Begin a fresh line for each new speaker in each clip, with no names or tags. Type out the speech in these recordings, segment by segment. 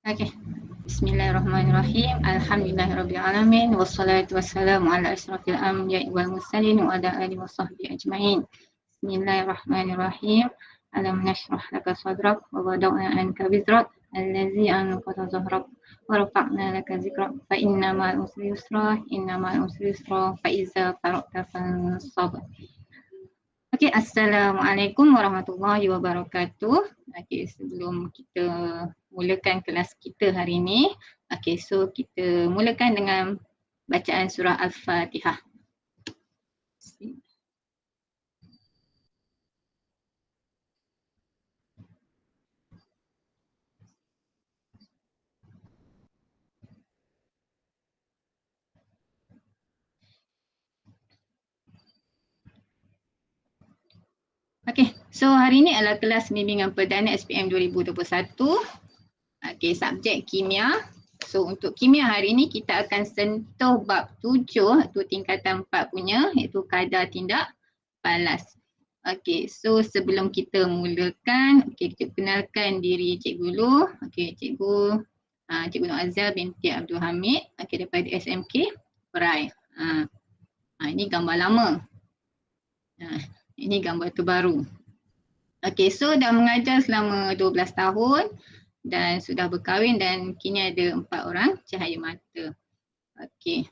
Okey. Bismillahirrahmanirrahim. Alhamdulillahirabbil wassalatu wassalamu ala asyrafil anbiya'i wal mursalin wa ala alihi washabbihi ajmain. Bismillahirrahmanirrahim. Alam nashrah laka sadrak wa wada'na anka wizrak allazi anqadha dhahrak wa rafa'na laka zikrak fa inna ma'al usri yusra inna ma'al usri yusra fa iza faragta fansab. Okey, Assalamualaikum warahmatullahi wabarakatuh. Okey, sebelum kita mulakan kelas kita hari ini, okey, so kita mulakan dengan bacaan surah Al-Fatihah. Okey, so hari ini adalah kelas bimbingan perdana SPM 2021. Okey, subjek kimia. So untuk kimia hari ini kita akan sentuh bab 7 iaitu tingkatan 4 punya iaitu kadar tindak balas. Okey, so sebelum kita mulakan, okey, kita kenalkan diri cikgu dulu. Okey, cikgu Cikgu Nur Azhar binti Abdul Hamid, okey, daripada SMK Perai. Ini gambar lama. Ini gambar terbaru. Okey, so dah mengajar selama 12 tahun dan sudah berkahwin dan kini ada 4 orang cahaya mata. Okey,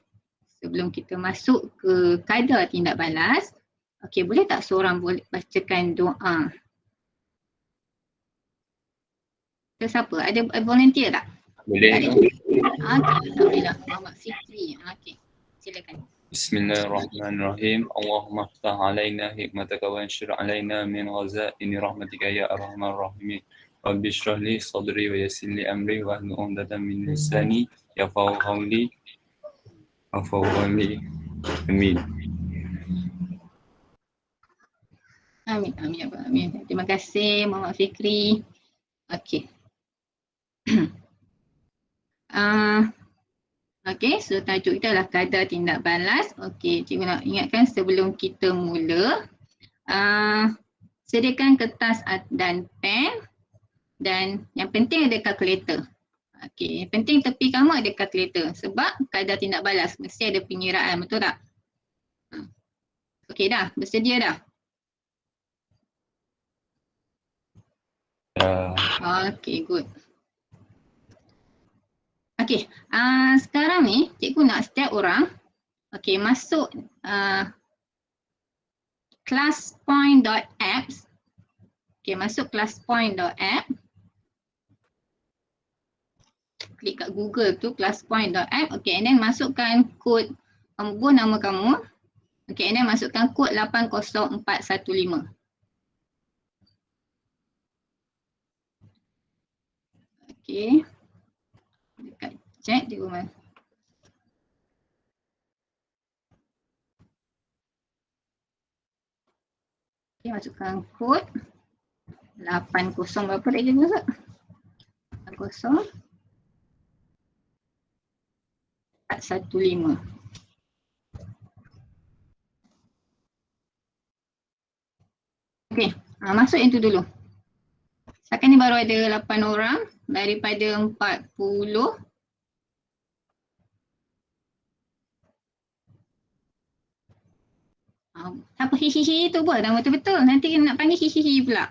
sebelum kita masuk ke kadar tindak balas, okey, boleh tak seorang boleh bacakan doa? Siapa? Ada volunteer tak?
Boleh.
Okey, alhamdulillah. Muhammad Fikri. Okey, silakan.
Bismillahirrahmanirrahim. Allahumma ftah alaina hikmataka wa anshur alaina min ghazaini rahmatika ya arhamar rahimin. Rabbi shrah li sadri wa yassir li amri wa hlul 'uqdatam min lisani yafqahu qawli. Amin.
Amin, amin, ya Rabbal alamin. Terima kasih Muhammad Fikri. Okey. Okey, so tajuk kita adalah kadar tindak balas. Okey, cikgu nak ingatkan sebelum kita mula, sediakan kertas dan pen dan yang penting ada kalkulator. Okey, yang penting tepi kamu ada kalkulator sebab kadar tindak balas mesti ada pengiraan, betul tak? Okey dah, bersedia dah? Okey, good. Okey, sekarang ni cikgu nak setiap orang okey masuk classpoint.apps. Okey, masuk classpoint.app. Klik kat Google tu classpoint.app. Okey, and then masukkan kod nama kamu. Okey, and then masukkan kod 80415. Okey. Dekat chat di rumah. Okey, masukkan kod 80 berapa dah je masuk? 80 415. Okey, masuk yang tu dulu. Setakat ni baru ada 8 orang daripada 40. Siapa hihihi tu pun nama tu betul. Nanti nak panggil hihihi pula.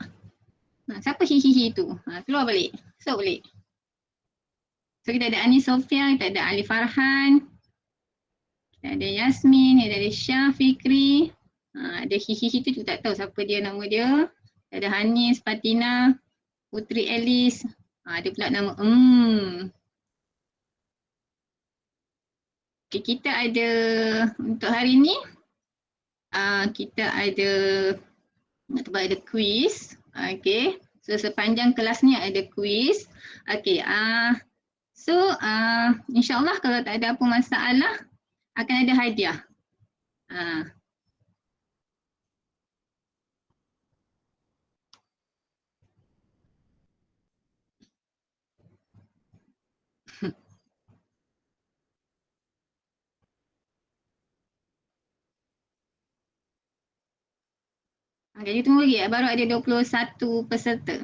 Siapa hihihi tu? Keluar balik. So balik. So kita ada Ani Sofia, kita ada Ali Farhan, kita ada Yasmin, kita ada Syah Fikri. Ada hihihi tu juga tak tahu siapa dia, nama dia. Kita ada Hanis, Fatina, Putri Alice. Ada pula nama Okay, kita ada untuk hari ni kita ada nak tebak ada quiz. Okay, so sepanjang kelas ni ada quiz. Okay, so insyaAllah kalau tak ada apa masalah akan ada hadiah. Jadi tunggu lagi, baru ada 21 peserta.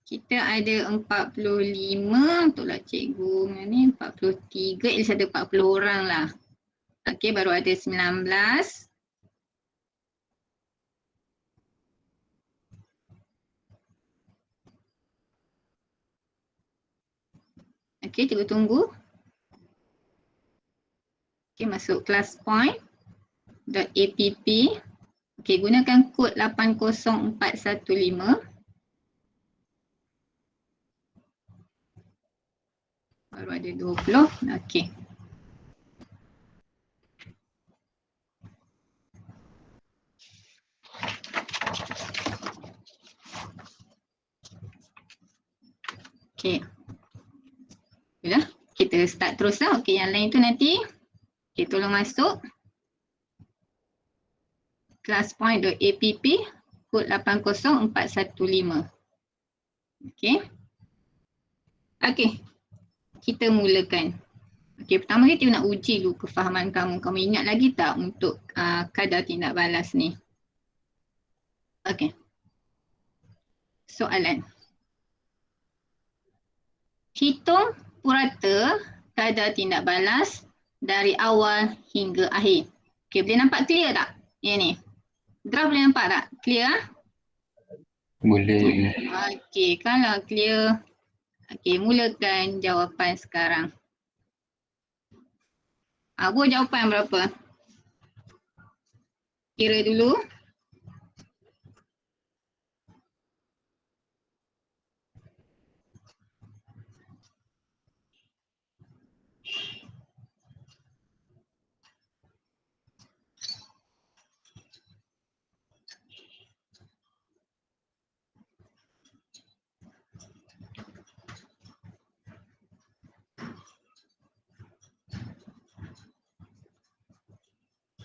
Kita ada 45 untuklah cikgu dengan ni 43, at least ada 40 orang lah. Okey, baru ada 19. Okey, cikgu tunggu. Okey, masuk class point .app. Okey, gunakan kod 80415. Baru ada 20. Okey. Okey. Dah, kita start terus lah. Okey, yang lain tu nanti okey, tolong masuk classpoint.app kod 80415. Okey. Okey. Kita mulakan. Okey, pertama kita nak uji dulu kefahaman kamu. Kamu ingat lagi tak untuk kadar tindak balas ni? Okey. Soalan. Hitung purata kadar tindak balas dari awal hingga akhir. Okey, boleh nampak clear tak? Yang ni. Draft boleh nampak tak? Clear?
Boleh.
Okey, kalau clear, okey, mulakan jawapan sekarang. Abu jawapan berapa? Kira dulu.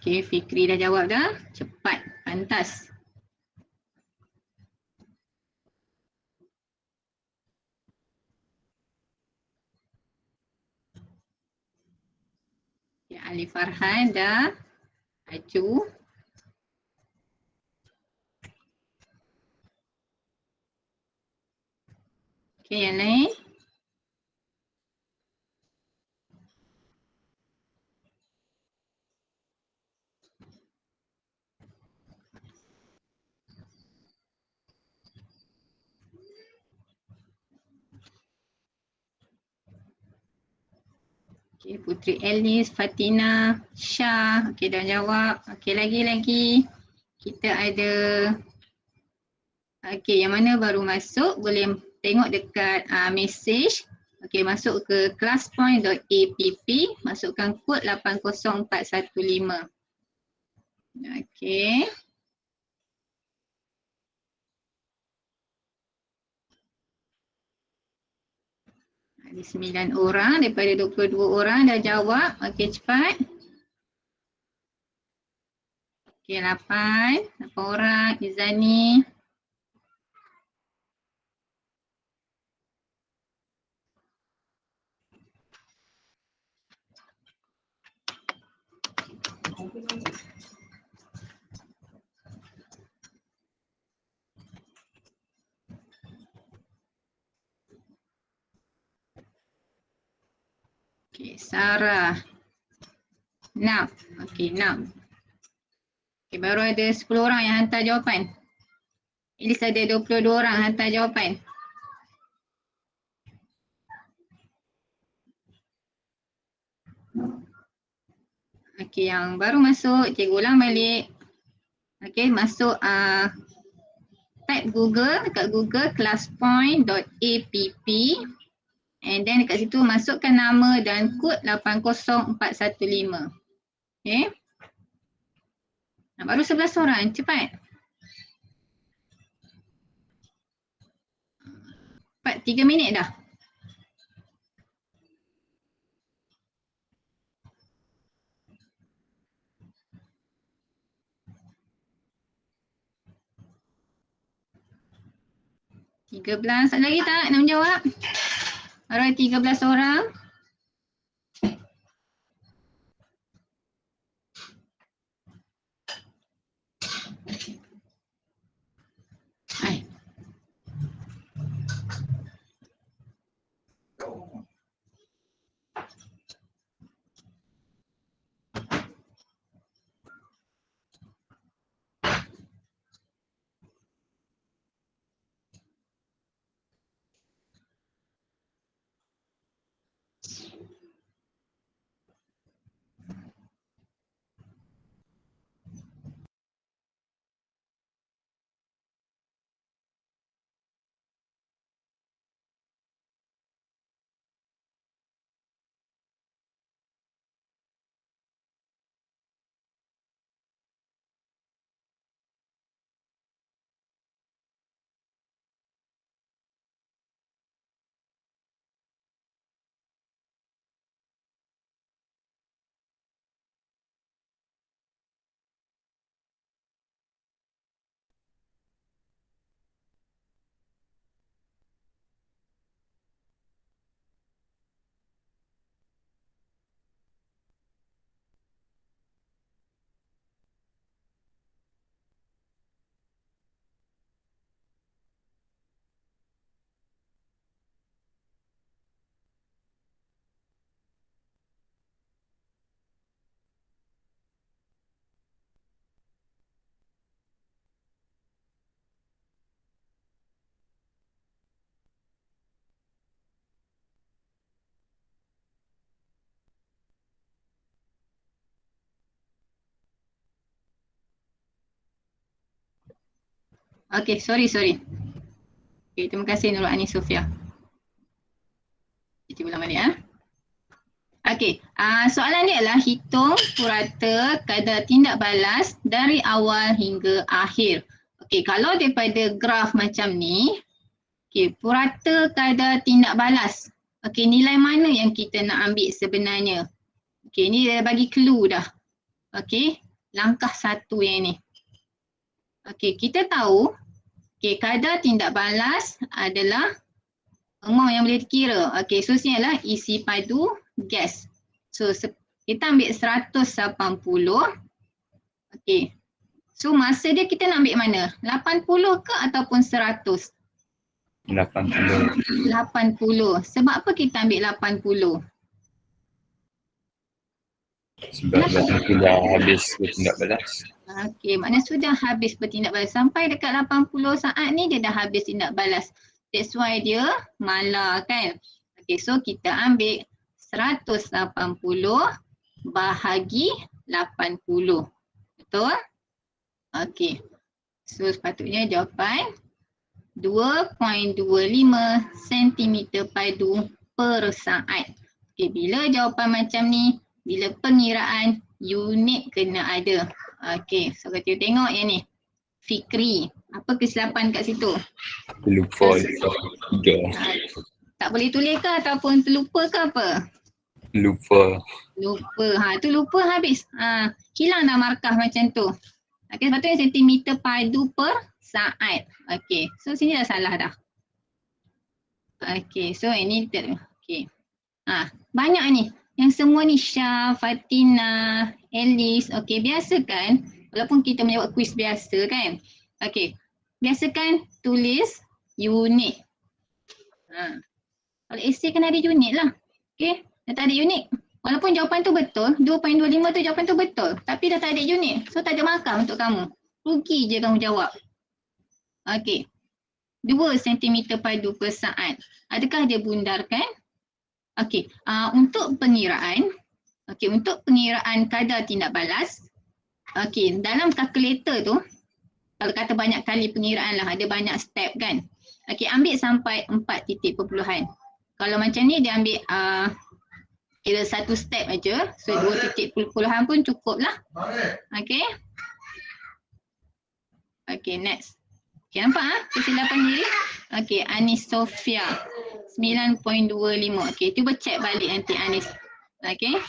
Okey, Fikri dah jawab dah. Cepat, pantas. Okay, Ali Farhan dah. Acu. Okey, yang lain. Okey, Putri Elis, Fatina, Syah. Okey, dah jawab. Okey, lagi. Kita ada. Okey, yang mana baru masuk boleh tengok dekat message. Okey, masuk ke classpoint.app, masukkan kod 80415. Okey. Ada 9 orang daripada 22 orang dah jawab. Okey, cepat. Okey, 8 orang. Izani. Okey, Sarah. 6. Okey, 6. Okey, baru ada 10 orang yang hantar jawapan. At least ada 22 orang hantar jawapan. Okey, yang baru masuk, cikgu ulang balik. Okey, masuk type Google, dekat Google classpoint.app, and then dekat situ masukkan nama dan kod 80415. Okey. Baru 11 orang, cepat. Cepat, 3 minit dah. Tiga belas, ada lagi tak nak menjawab? Baru ada 13 orang. Hai. Okay, sorry. Okay, terima kasih Nurul Ani Sofia. Kita ulang balik. Okey, soalan dia adalah hitung purata kadar tindak balas dari awal hingga akhir. Okey, kalau daripada graf macam ni, okey, purata kadar tindak balas. Okey, nilai mana yang kita nak ambil sebenarnya? Okey, ni dia bagi clue dah. Okey, langkah 1 yang ni. Okey, kita tahu okey, kadar tindak balas adalah amount yang boleh dikira. Okey, so sini adalah isi padu gas. So kita ambil 180. Okey. So masa dia kita nak ambil mana? 80 ke ataupun 100?
80.
80. Sebab apa kita ambil 80?
Sebab nanti dah habis bertindak balas.
Okey, maknanya sudah habis bertindak balas. Sampai dekat 80 saat ni dia dah habis tindak balas. That's why dia malar kan. Okey, so kita ambil 180 bahagi 80. Betul? Okey. So sepatutnya jawapan 2.25 cm padu per saat. Okey, bila jawapan macam ni, bila pengiraan unit kena ada. Okey, so kita tengok yang ni. Fikri, apa kesilapan kat situ?
Lupa 3.
Tak boleh tulis ke ataupun terlupa ke apa?
Lupa.
Tu lupa habis. Hilang dah markah macam tu. Okey, sepatutnya sentimeter padu per saat. Okey, so sini dah salah dah. Okey, so ini okey. Banyak ni. Yang semua ni Syah, Fatina, Alice. Okey, biasa kan? Walaupun kita menjawab kuis biasa kan? Okey, biasakan tulis unit. Kalau essay kena ada unit lah. Okey, dah tak ada unit. Walaupun jawapan tu betul, 2.25 tu jawapan tu betul. Tapi dah tak ada unit. So tak ada markah untuk kamu. Rugi je kamu jawab. Okey, 2 cm padu per saat. Adakah dia bundarkan? Okey, untuk pengiraan. Okey, untuk pengiraan kadar tindak balas. Okey, dalam kalkulator tu, kalau kata banyak kali pengiraan lah, ada banyak step kan. Okey, ambil sampai 4 titik perpuluhan. Kalau macam ni dia ambil kira 1 step aja. So 2 titik perpuluhan pun cukup lah. Okey. Okey, next. Okey, nampak kesilapan diri? Okey, Anis Sofia 9.25. Okey, cuba check balik nanti Anis. Okey.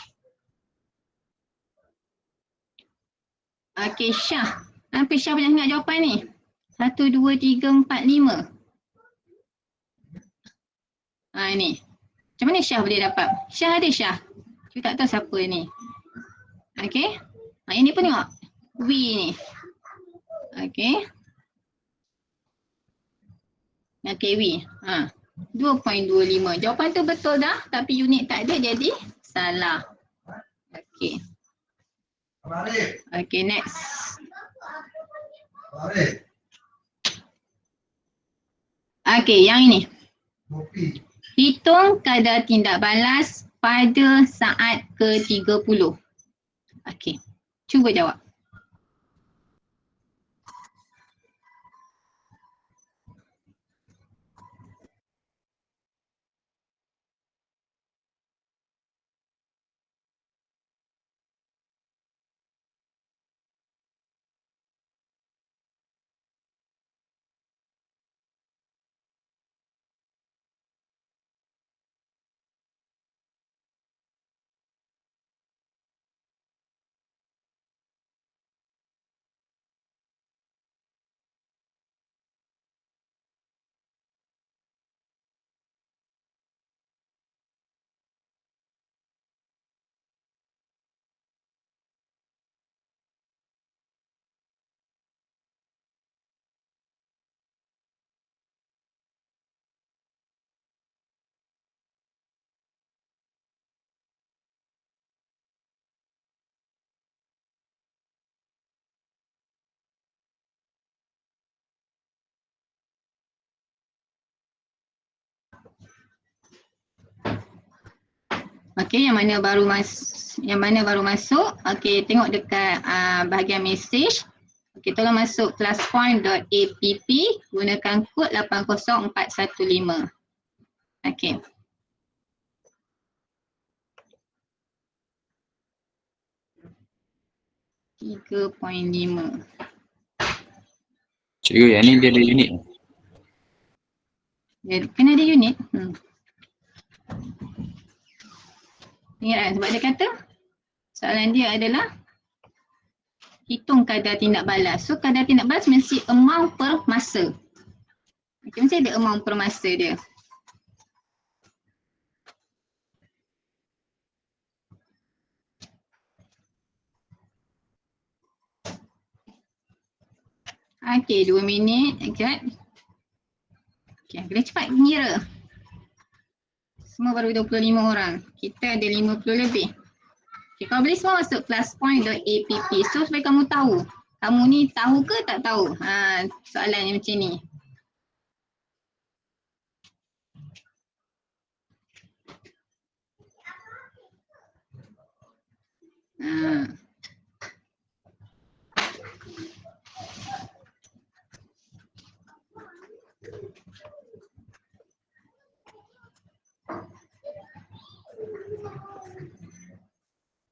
Okey, Syah. Kenapa Syah banyak ingat jawapan ni? 1, 2, 3, 4, 5. Ni. Macam mana Syah boleh dapat? Syah ada Syah. Kita tak tahu siapa ni. Okey. Yang ni pun tengok. W ni. Okey. Okey, W. 2.25. Jawapan tu betul dah. Tapi unit tak ada jadi salah. Okey. Okey, next. Okey, yang ini. Hitung kadar tindak balas pada saat ke-30. Okey, cuba jawab. Okey, yang mana baru masuk? Okey, tengok dekat bahagian mesej. Okey, tolong masuk classpoint.app, gunakan kod 80415. Okey. .5.
Cikgu, yang ni dia ada unit.
Dia kena ada unit. Ingat tak sebab dia kata soalan dia adalah hitung kadar tindak balas. So kadar tindak balas mesti amount per masa. Okay, mesti ada amount per masa dia. Okay, 2 minit. Okay, kena cepat mengira. Semua baru 25 orang. Kita ada 50 lebih. Okay, kau boleh semua masuk classpoint.app. So supaya kamu tahu. Kamu ni tahu ke tak tahu? Soalan yang macam ni.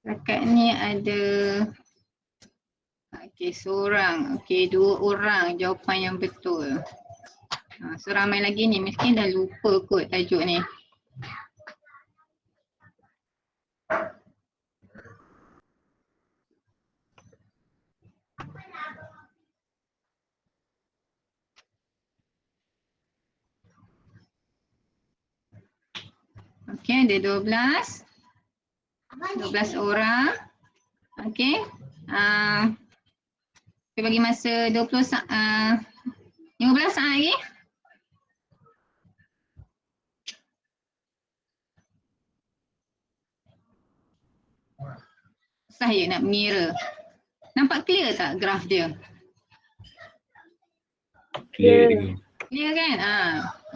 Dekat ni ada seorang, dua orang jawapan yang betul. So ramai lagi ni, mungkin dah lupa kot tajuk ni. Okay, ada 12 orang. Okay. Kita bagi masa 15 saat lagi. Saya nak mengira. Nampak clear tak graf dia?
Clear.
Clear kan?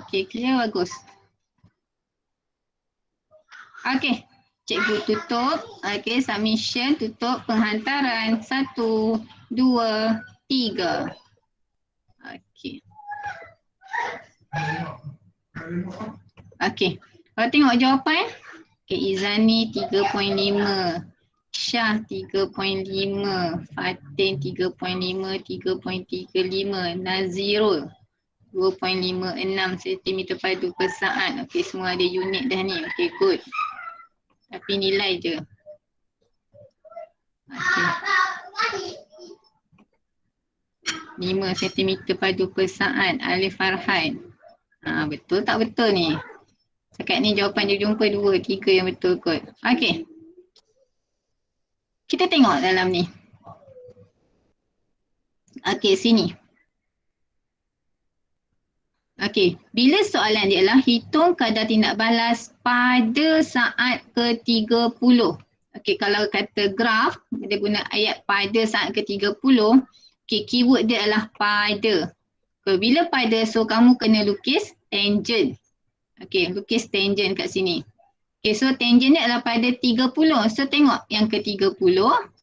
Okay, clear, bagus. Okay, cikgu tutup. Okay, submission, tutup penghantaran. 1, 2, 3. Okay. Okay, kalau tengok jawapan. Okay, Izani 3.5. Syah 3.5. Fatin 3.5. 3.35. Nazirul 2.56 cm padu per saat. Okay, semua ada unit dah ni. Okay, good. Tapi nilai je. Okay. 5 cm padu per saat. Alif Farhan. Betul tak betul ni? Sekat ni jawapan dia jumpa 2, 3 yang betul kot. Okay. Kita tengok dalam ni. Okay, sini. Okay, bila soalan dia adalah hitung kadar tindak balas pada saat ke-30. Okay, kalau kata graf, dia guna ayat pada saat ke-30. Okay, keyword dia adalah pada. Okay, bila pada, so kamu kena lukis tangent. Okay, lukis tangent kat sini. Okay, so tangent dia adalah pada 30. So tengok yang ke-30.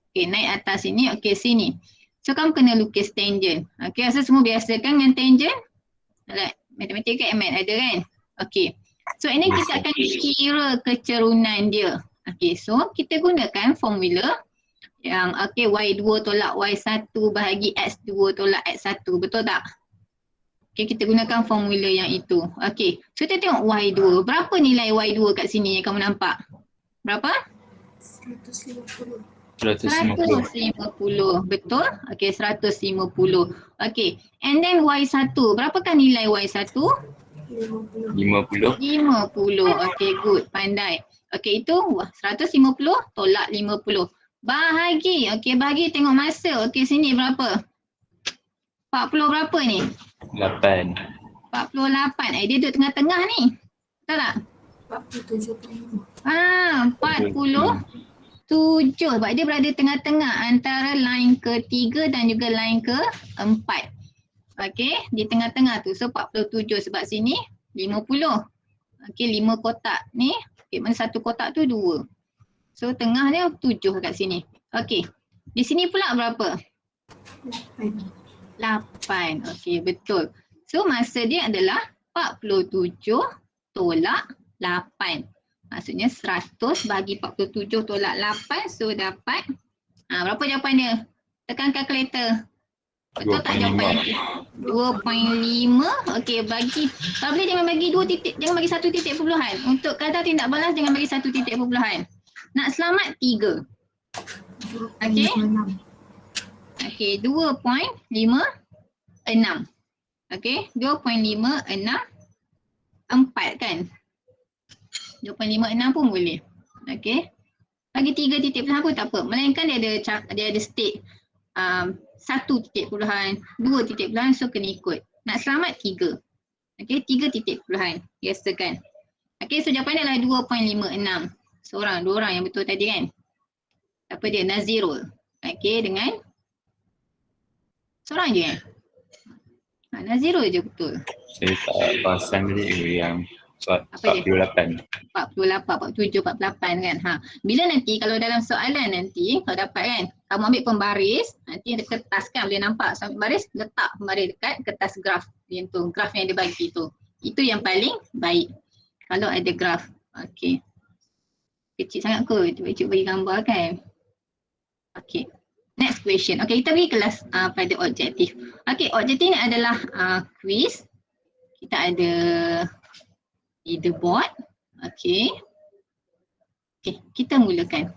Okay, naik atas sini. Okay, sini. So kamu kena lukis tangent. Okay, rasa semua biasa kan dengan tangent? Alright. Matematik ke MN ada kan? Okay. So ini kita akan kira kecerunan dia. Okay, so kita gunakan formula yang Y2 tolak Y1 bahagi X2 tolak X1. Betul tak? Okay, kita gunakan formula yang itu. Okay, so kita tengok Y2. Berapa nilai Y2 kat sini yang kamu nampak? Berapa? 150. Betul? Okay, 150. Okay, and then Y1. Berapakah nilai Y1? 50. Okay, good. Pandai. Okay, itu 150 tolak 50. Bahagi. Okay, bahagi tengok masa. Okay, sini berapa? 40 berapa ni?
8.
48. Dia duduk tengah-tengah ni. Betul tak? 47. Sebab dia berada tengah-tengah antara line ke-3 dan juga line ke-4. Okay, di tengah-tengah tu. So 47 sebab sini 50. Okay, 5 kotak ni. Okay, mana satu kotak tu 2. So tengah dia 7 kat sini. Okay, di sini pula berapa? 8. Okey, betul. So masa dia adalah 47 tolak 8. Maksudnya 100 bagi 47 tolak 8. So dapat berapa jawapan dia? Tekan kalkulator. Betul tak
2.5.
jawapannya? 2.5. Okey, bagi. Kalau boleh jangan bagi 2 titik, jangan bagi 1 titik perpuluhan. Untuk kata tindak balas jangan bagi 1 titik perpuluhan. Nak selamat 3. Okey. Okey, 2.56. Okey, 2.56 4 kan? 2.56 pun boleh. Okey. Bagi 3 titik perpuluhan pun tak apa. Melainkan dia ada state 1 titik perpuluhan, 2 titik perpuluhan, so kena ikut. Nak selamat 3. Okey, 3 titik perpuluhan. Biasakan. Okey, so jawapan dia adalah 2.56. Seorang, 2 orang yang betul tadi kan? Apa dia? Nazirul. Okey, dengan seorang je kan? Nazirul je betul.
Saya tak perasan tadi yang soal
Apa dia?
48.
48, 47, 48 kan. Bila nanti kalau dalam soalan nanti kalau dapat kan, kamu ambil pembaris, nanti ada kertas kan, boleh nampak sampai pembaris, letak pembaris dekat kertas graf yang tu, graf yang dia bagi tu. Itu yang paling baik kalau ada graf. Okey. Kecil sangat kot, cuba bagi gambar kan. Okey. Next question. Okey, kita pergi kelas pada objektif. Okey, objektif ni adalah quiz. Kita ada leaderboard. Okey. Okey, kita mulakan.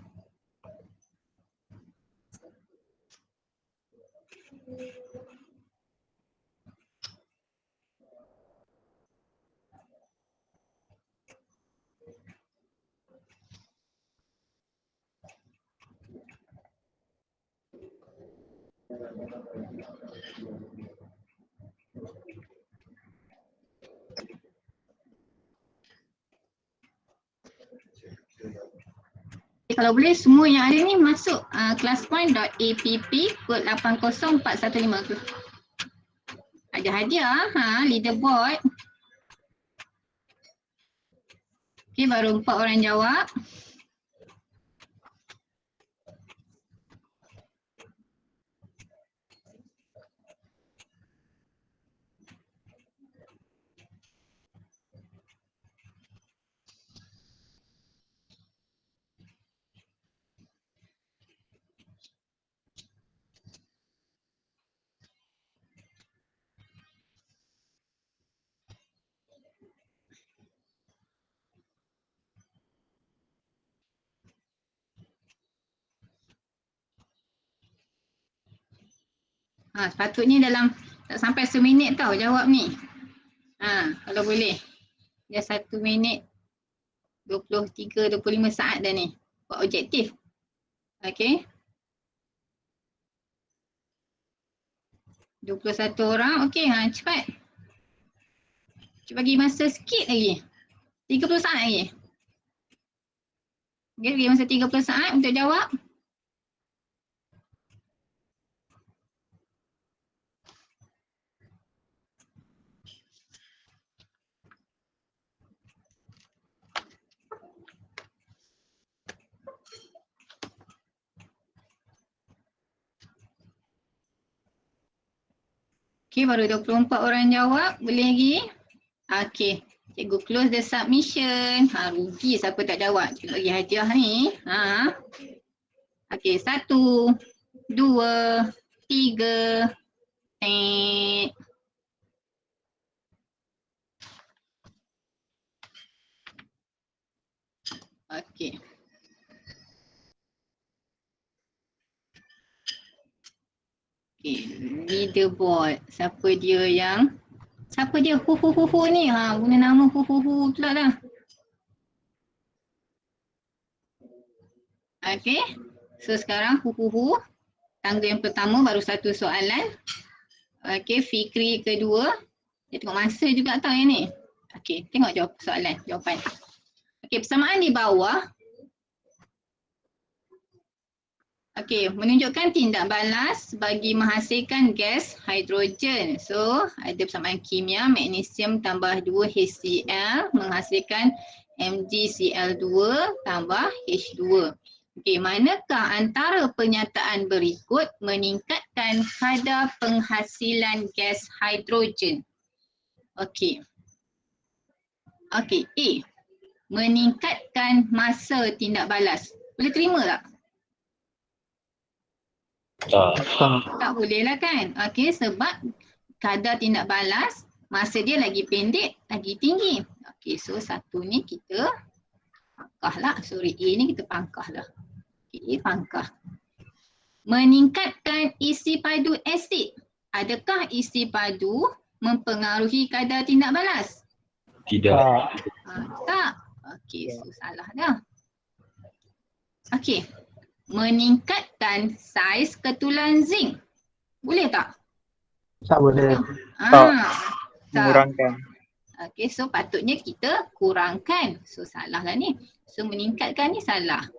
Kalau boleh semua yang ada ni masuk classpoint.app kod 80415. Ada hadiah, leaderboard. Okey, baru 4 orang jawab. Sepatutnya dalam tak sampai seminit tau jawab ni. Kalau boleh. Dia 1 minit 23-25 saat dah ni. Buat objektif. Okey. 21 orang. Okey, cepat. Cuba bagi masa sikit lagi. 30 saat lagi. Okey, bagi masa 30 saat untuk jawab. Okey, baru 24 orang jawab. Boleh lagi? Okey. Cikgu close the submission. Rugi siapa tak jawab. Cikgu bagi hadiah ni. Okey, 1, 2, 3. Okey. Leaderboard. Siapa dia hu ni? Guna nama hu pula lah. Okey. So sekarang hu. Tangga yang pertama baru 1 soalan. Okey, Fikri kedua. Dia tengok masa juga tau yang ni. Okey, tengok jawapan. Okey, persamaan di bawah. Okey, menunjukkan tindak balas bagi menghasilkan gas hidrogen. So, ada persamaan kimia magnesium tambah 2 HCl menghasilkan MgCl2 tambah H2. Okey, manakah antara pernyataan berikut meningkatkan kadar penghasilan gas hidrogen? Okey. Okey, A. Meningkatkan masa tindak balas. Boleh terima tak? Tak boleh lah kan? Okey, sebab kadar tindak balas, masa dia lagi pendek, lagi tinggi. Okey, so satu ni kita pangkah lah. Sorry, A ni kita pangkah lah. Okay, pangkah. Meningkatkan isi padu asid. Adakah isi padu mempengaruhi kadar tindak balas?
Tidak.
Tak. Okey, so salah dah. Okey. Meningkatkan saiz ketulan zinc. Boleh tak?
Tak boleh.
Tak.
Mengurangkan.
Okey, so patutnya kita kurangkan. So salah lah ni. So meningkatkan ni salah.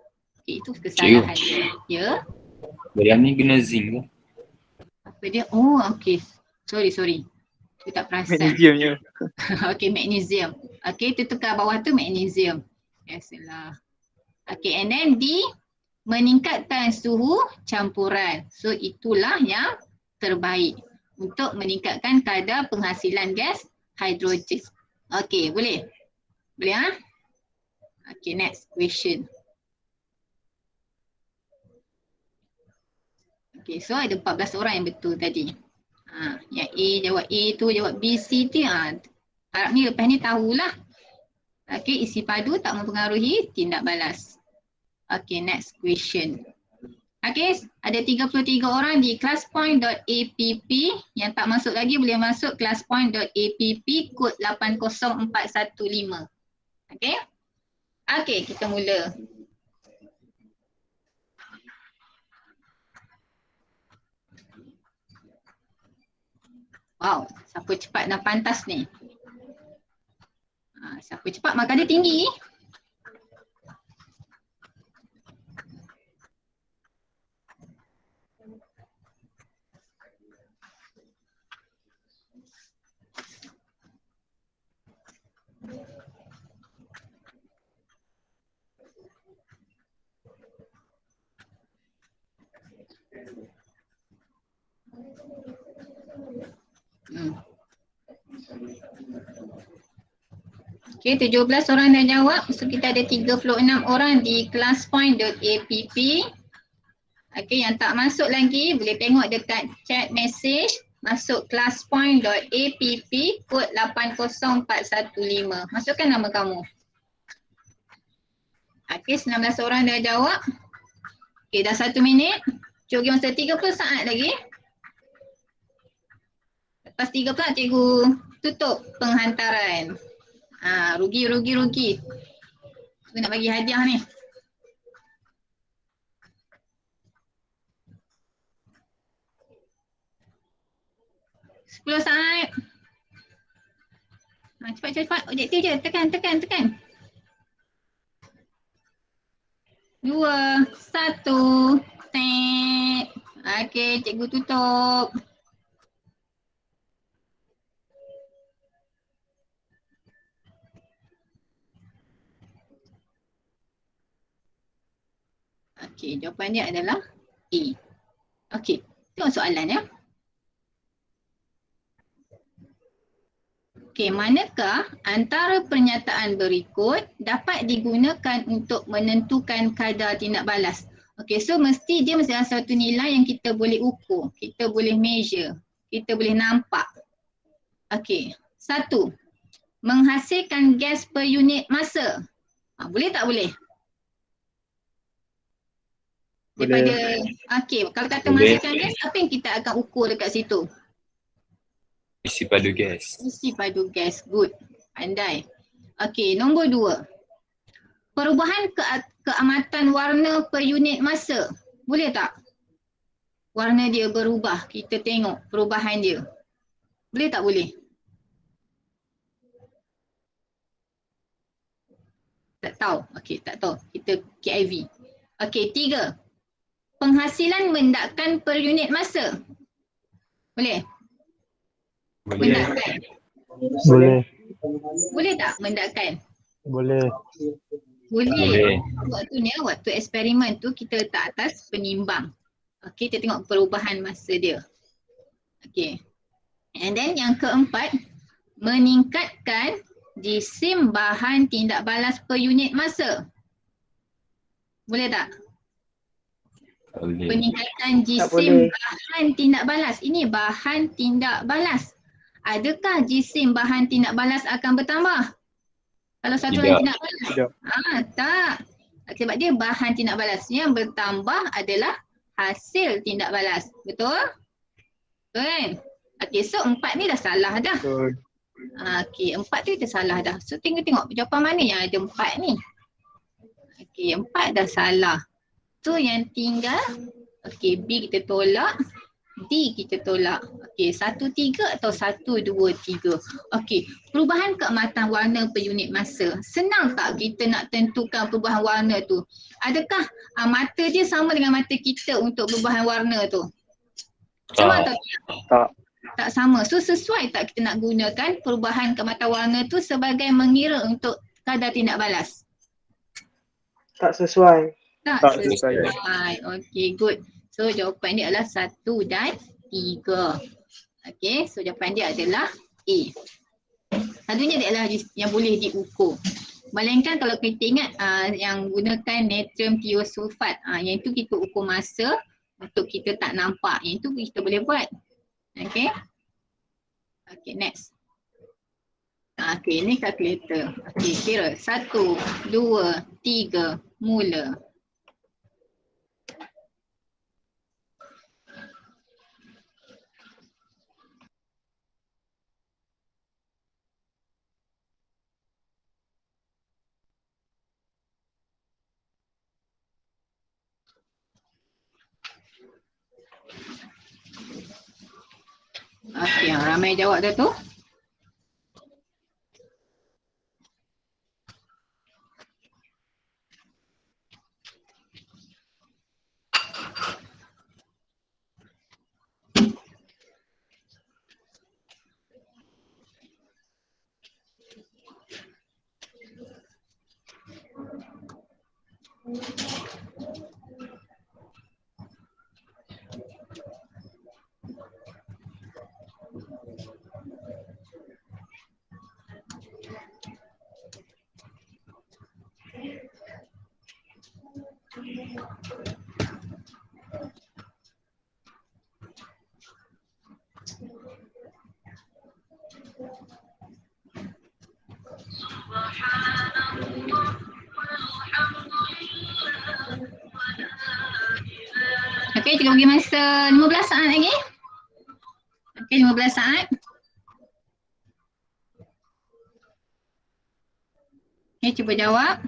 Okey, itu kesalahan dia. Ya.
Yang ni kena zinc ke?
Apa dia? Oh, okey. Sorry. Saya tak perasan.
Magnesiumnya.
Okey, magnesium. Okey, itu tukar bawah tu magnesium. Biasalah. Okey, and then D, meningkatkan suhu campuran. So itulah yang terbaik untuk meningkatkan kadar penghasilan gas hidrogen. Okey, boleh? Boleh ah? Okey, next question. Okey, so ada 14 orang yang betul tadi. Yang A jawab A tu, jawab B, C tu. Harap ni lepas ni tahulah. Okey, isi padu tak mempengaruhi tindak balas. Okey, next question. Okey, ada 33 orang di classpoint.app. Yang tak masuk lagi boleh masuk classpoint.app kod 80415. Okey? Okey, kita mula. Wow, siapa cepat dan pantas ni? Siapa cepat markah dia tinggi. Okey, 17 orang dah jawab. So kita ada 36 orang di classpoint.app. Okey, yang tak masuk lagi boleh tengok dekat chat message. Masuk classpoint.app kod 80415. Masukkan nama kamu. Okey, 19 orang dah jawab. Okey, dah 1 minit. Cikgu masa 30 saat lagi. Lepas 30 cikgu tutup penghantaran. Rugi. Aku nak bagi hadiah ni. Sepuluh saat. Cepat. Objektif je. Tekan. 2, 1. Okey, cikgu tutup. Okey, jawapan dia adalah A. Okey, tengok soalan ya. Okey, manakah antara pernyataan berikut dapat digunakan untuk menentukan kadar tindak balas? Okey, so mesti ada satu nilai yang kita boleh ukur, kita boleh measure, kita boleh nampak. Okey, 1. Menghasilkan gas per unit masa. Boleh tak boleh? Daripada, okey, kalau kata menghasilkan gas, apa yang kita akan ukur dekat situ?
Isi padu gas.
Isi padu gas, good. Pandai. Okey, nombor 2. Perubahan keamatan warna per unit masa. Boleh tak? Warna dia berubah, kita tengok perubahan dia. Boleh tak boleh? Tak tahu. Okey, tak tahu. Kita KIV. Okey, 3. Penghasilan mendakkan per unit masa. Boleh? Mendakkan.
Boleh.
Boleh tak mendakkan?
Boleh.
Boleh. Waktu eksperimen tu kita letak atas penimbang. Okey, kita tengok perubahan masa dia. Okey. And then yang keempat, meningkatkan jisim bahan tindak balas per unit masa. Boleh tak?
Boleh.
Peningkatan jisim
boleh.
bahan tindak balas. Ini bahan tindak balas. Adakah jisim bahan tindak balas akan bertambah? Kalau satu lain
Tidak.
tindak balas?
Tidak.
Tak. Sebab dia bahan tindak balas. Yang bertambah adalah hasil tindak balas. Betul? Betul kan? Okey, so 4 ni dah salah dah.
Betul.
Okey, 4 tu kita salah dah. So tengok jawapan mana yang ada 4 ni. Okey, 4 dah salah. So yang tinggal, okey, B kita tolak, D kita tolak. Okey, 1, 3 atau 1, 2, 3. Okey, perubahan keematan warna per unit masa. Senang tak kita nak tentukan perubahan warna tu? Adakah mata dia sama dengan mata kita untuk perubahan warna tu? Sama atau tidak?
Tak.
Tak sama. So sesuai tak kita nak gunakan perubahan keematan warna tu sebagai mengira untuk kadar tindak balas?
Tak sesuai.
Tak
Tak
sesuai.
sesuai.
Okey, good. So jawapan dia adalah 1 dan 3. Okey, so jawapan dia adalah A. Satunya dia adalah yang boleh diukur. Melainkan kalau kita ingat yang gunakan natrium thiosulfat, yang itu kita ukur masa untuk kita tak nampak. Yang itu kita boleh buat. Okey. Okey, next. Okey, ini kalkulator. Okey, kira 1, 2, 3, mula. Okey, ramai jawab dah tu. Okey, kita bagi masa 15 saat lagi. Okey, 15 saat. Okey, cuba jawab.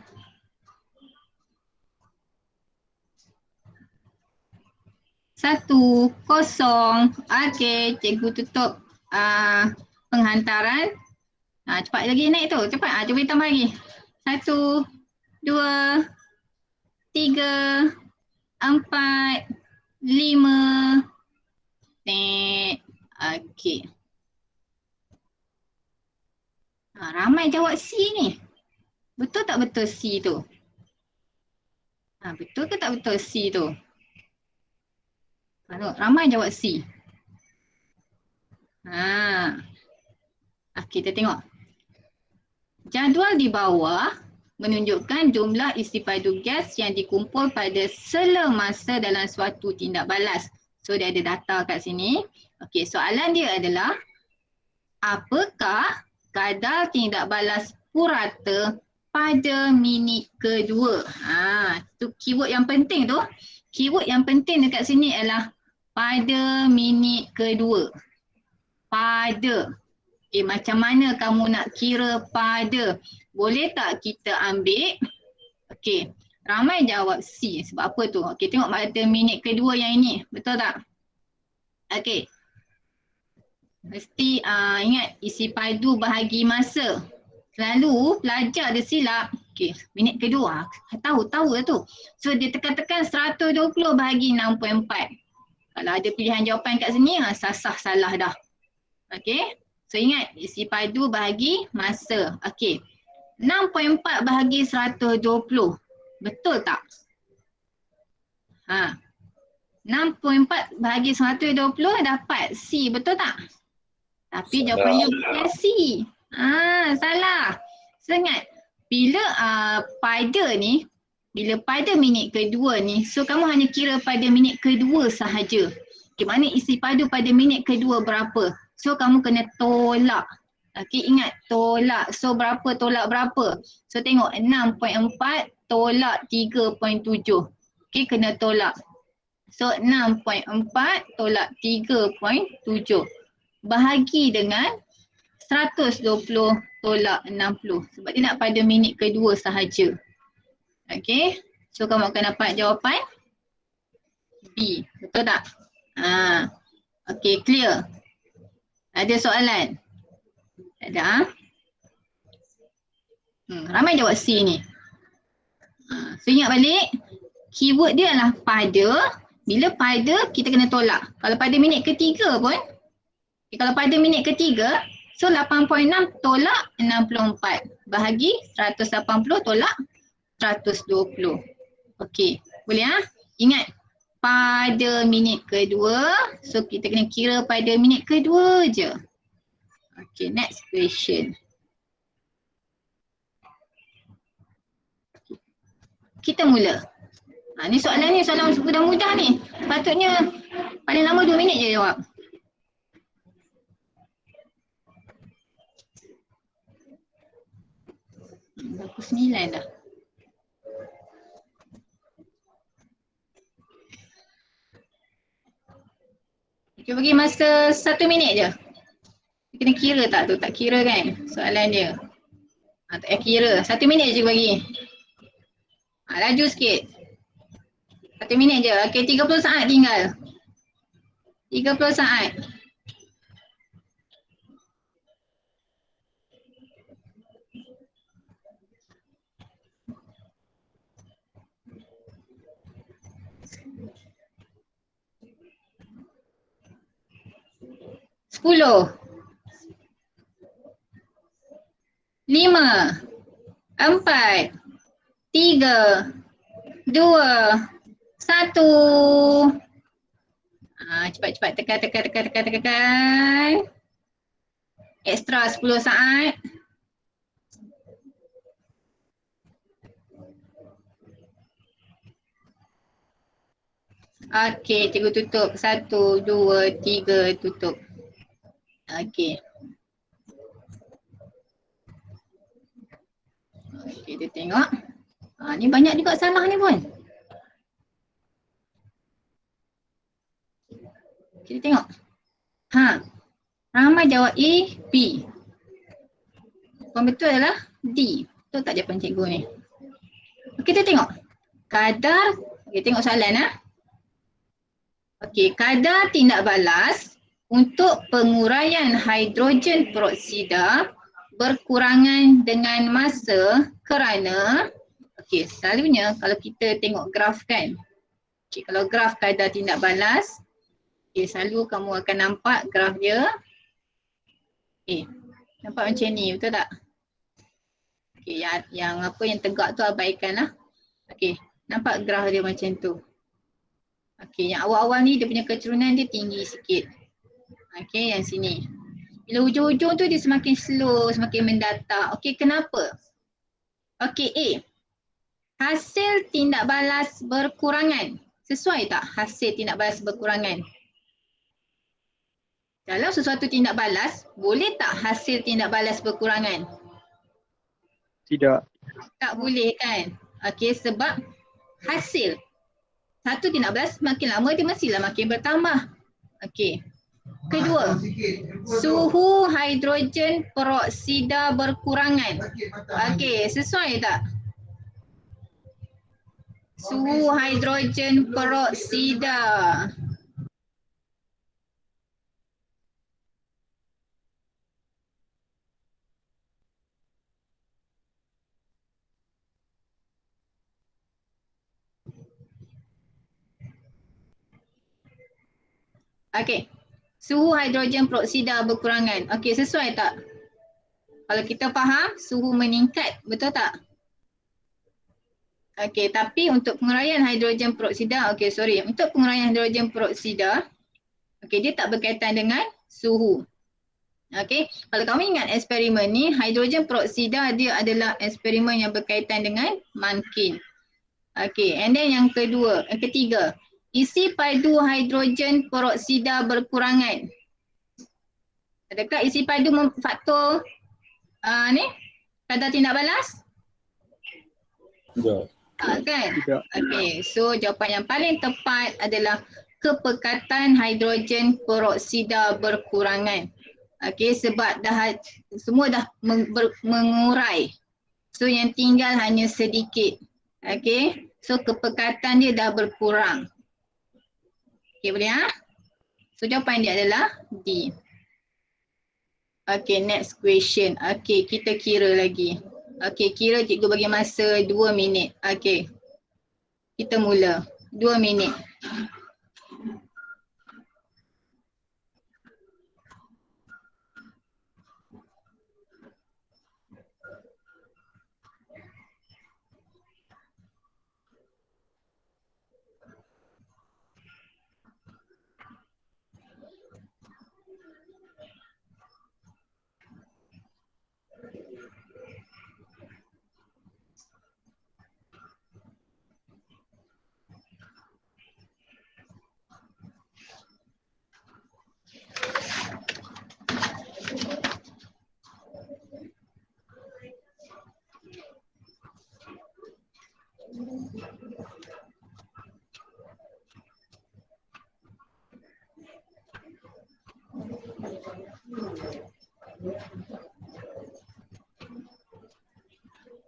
Satu, kosong. Okey, cikgu tutup penghantaran. Cepat lagi naik tu, cepat. Cuba tambah lagi. 1, 2, 3, 4, 5. Okey. Ramai jawab C ni. Betul tak betul C tu? Betul ke tak betul C tu? Ramai jawab C. Kita tengok. Jadual di bawah menunjukkan jumlah isi padu gas yang dikumpul pada sela masa dalam suatu tindak balas. So dia ada data kat sini. Okey, soalan dia adalah apakah kadar tindak balas purata pada minit kedua? Tu keyword yang penting tu. Keyword yang penting dekat sini adalah pada minit kedua. Pada. Macam mana kamu nak kira pada? Boleh tak kita ambil? Okey, ramai jawab C. Sebab apa tu? Okey, tengok pada minit kedua yang ini. Betul tak? Okey. Mesti ingat isi padu bahagi masa. Selalu pelajar dia silap. Okey, minit kedua. Tahu lah tu. So dia tekan-tekan 120 bahagi 6.4. Kalau ada pilihan jawapan kat sini, sah-sah salah dah. Okey. So ingat isi padu bahagi masa. Okey. 6.4 bahagi 120. Betul tak? Ha. 6.4 bahagi 120 dapat C. Betul tak? Tapi jawapannya bukan C. Salah. So ingat, bila pada minit kedua ni, so kamu hanya kira pada minit kedua sahaja. Okay, mana isi padu pada minit kedua berapa? So kamu kena tolak. Okay, ingat tolak. So berapa tolak berapa? So tengok 6.4 tolak 3.7. Okay, kena tolak. So 6.4 tolak 3.7. Bahagi dengan 120 tolak 60. Sebab dia nak pada minit kedua sahaja. Okay, so kamu akan dapat jawapan B. Betul tak? Okay, clear. Ada soalan? Tak ada? Ramai jawab C ni. So ingat balik, keyword dia adalah pada. Bila pada, kita kena tolak. Kalau pada minit ketiga pun, kalau pada minit ketiga, so 8.6 tolak 64. Bahagi 180 tolak 120. Okey, boleh Ingat, pada minit kedua, so kita kena kira pada minit kedua je. Okey, next question. Kita mula. Ni soalan mudah-mudah ni. Patutnya paling lama 2 minit je jawab. Pukul 9 dah. Kita bagi masa 1 minit je. Kena kira tak tu? Tak kira kan soalan dia. Tak payah kira. 1 minit je bagi. Laju sikit. 1 minit je. Okey, 30 saat tinggal. 30 saat. Sepuluh. 5. 4. 3. 2. 1. Cepat-cepat tekan. Ekstra 10 saat. Okey, cikgu tutup. 1, 2, 3, tutup. Okey. Okey, kita tengok. Ni banyak juga salah ni pun. Kita tengok. Ramai jawab A, B. Yang betul adalah D. Betul tak jawapan cikgu ni? Kita tengok. Kadar, kita tengok soalan Okey, kadar tindak balas untuk penguraian hidrogen peroksida berkurangan dengan masa kerana, okey, selalunya kalau kita tengok graf kan. Okey, kalau graf kadar tindak balas, okey, selalu kamu akan nampak graf dia. Okey, nampak macam ni, betul tak? Okey, yang tegak tu abaikanlah. Okey, nampak graf dia macam tu. Okey, yang awal-awal ni dia punya keturunan dia tinggi sikit. Okey, yang sini. Bila hujung-hujung tu dia semakin slow, semakin mendatar. Okey, kenapa? Okey, A. Hasil tindak balas berkurangan. Sesuai tak hasil tindak balas berkurangan? Dalam sesuatu tindak balas, boleh tak hasil tindak balas berkurangan?
Tidak.
Tak boleh kan? Okey, sebab hasil satu tindak balas makin lama dia mestilah makin bertambah. Okey. Kedua, suhu hidrogen peroksida berkurangan. Okey, sesuai tak? Suhu hidrogen peroksida. Okey. Suhu hidrogen peroksida berkurangan. Okey, sesuai tak? Kalau kita faham suhu meningkat, betul tak? Okey, tapi untuk penguraian hidrogen peroksida, untuk penguraian hidrogen peroksida, dia tak berkaitan dengan suhu. Okey, kalau kamu ingat eksperimen ni, hidrogen peroksida dia adalah eksperimen yang berkaitan dengan Mankin. Okey, and then yang ketiga, isi padu hidrogen peroksida berkurangan. Adakah isi padu faktor kadar tindak balas?
Tidak.
Kan?
Tidak.
Okey, so jawapan yang paling tepat adalah kepekatan hidrogen peroksida berkurangan. Okey, sebab semua dah mengurai. So yang tinggal hanya sedikit. Okey, so kepekatan dia dah berkurang. Okey, boleh ha? So jawapan dia adalah D. Okay, next question. Okay, kita kira lagi. Okay, kira cikgu bagi masa 2 minit. Okay, kita mula. 2 minit.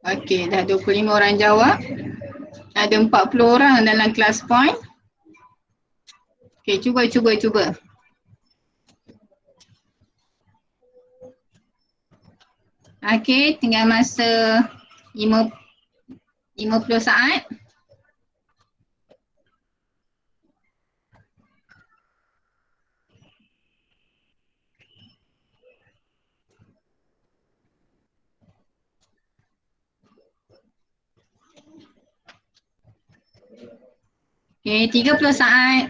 Okay, dah 25 orang jawab. Ada 40 orang dalam kelas point. Okay, cuba. Okay, tinggal masa 50 saat. Okay, 30 saat.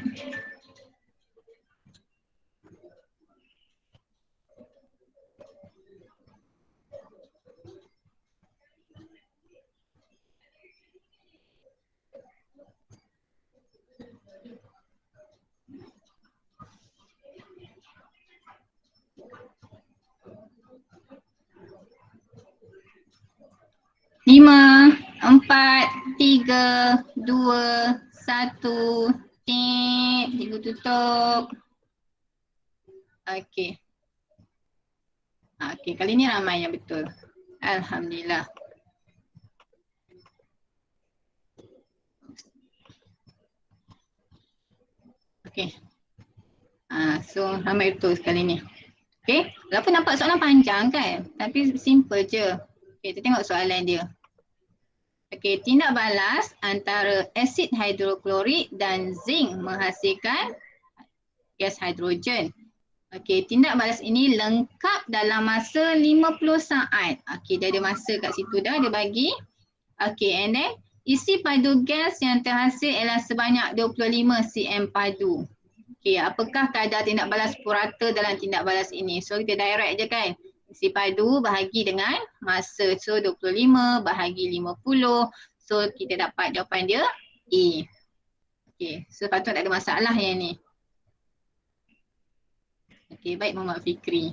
Lima, 4, 3, 2, 1. Cikgu tutup. Okey. Okey, kali ni ramai yang betul. Alhamdulillah. Okey. So ramai betul sekali ni. Okey, walaupun nampak soalan panjang kan, tapi simple je. Okey, kita tengok soalan dia. Okey, tindak balas antara asid hidroklorik dan zinc menghasilkan gas hidrogen. Okey, tindak balas ini lengkap dalam masa 50 saat. Okey, dia ada masa kat situ dah, dia bagi. Okey, and then isi padu gas yang terhasil ialah sebanyak 25 cm padu. Okey, apakah kadar tindak balas purata dalam tindak balas ini? So kita direct je kan. Isi padu bahagi dengan masa. So 25 bahagi 50. So kita dapat jawapan dia A. Okey, so patut tak ada masalah yang ni. Okey, baik Muhammad Fikri.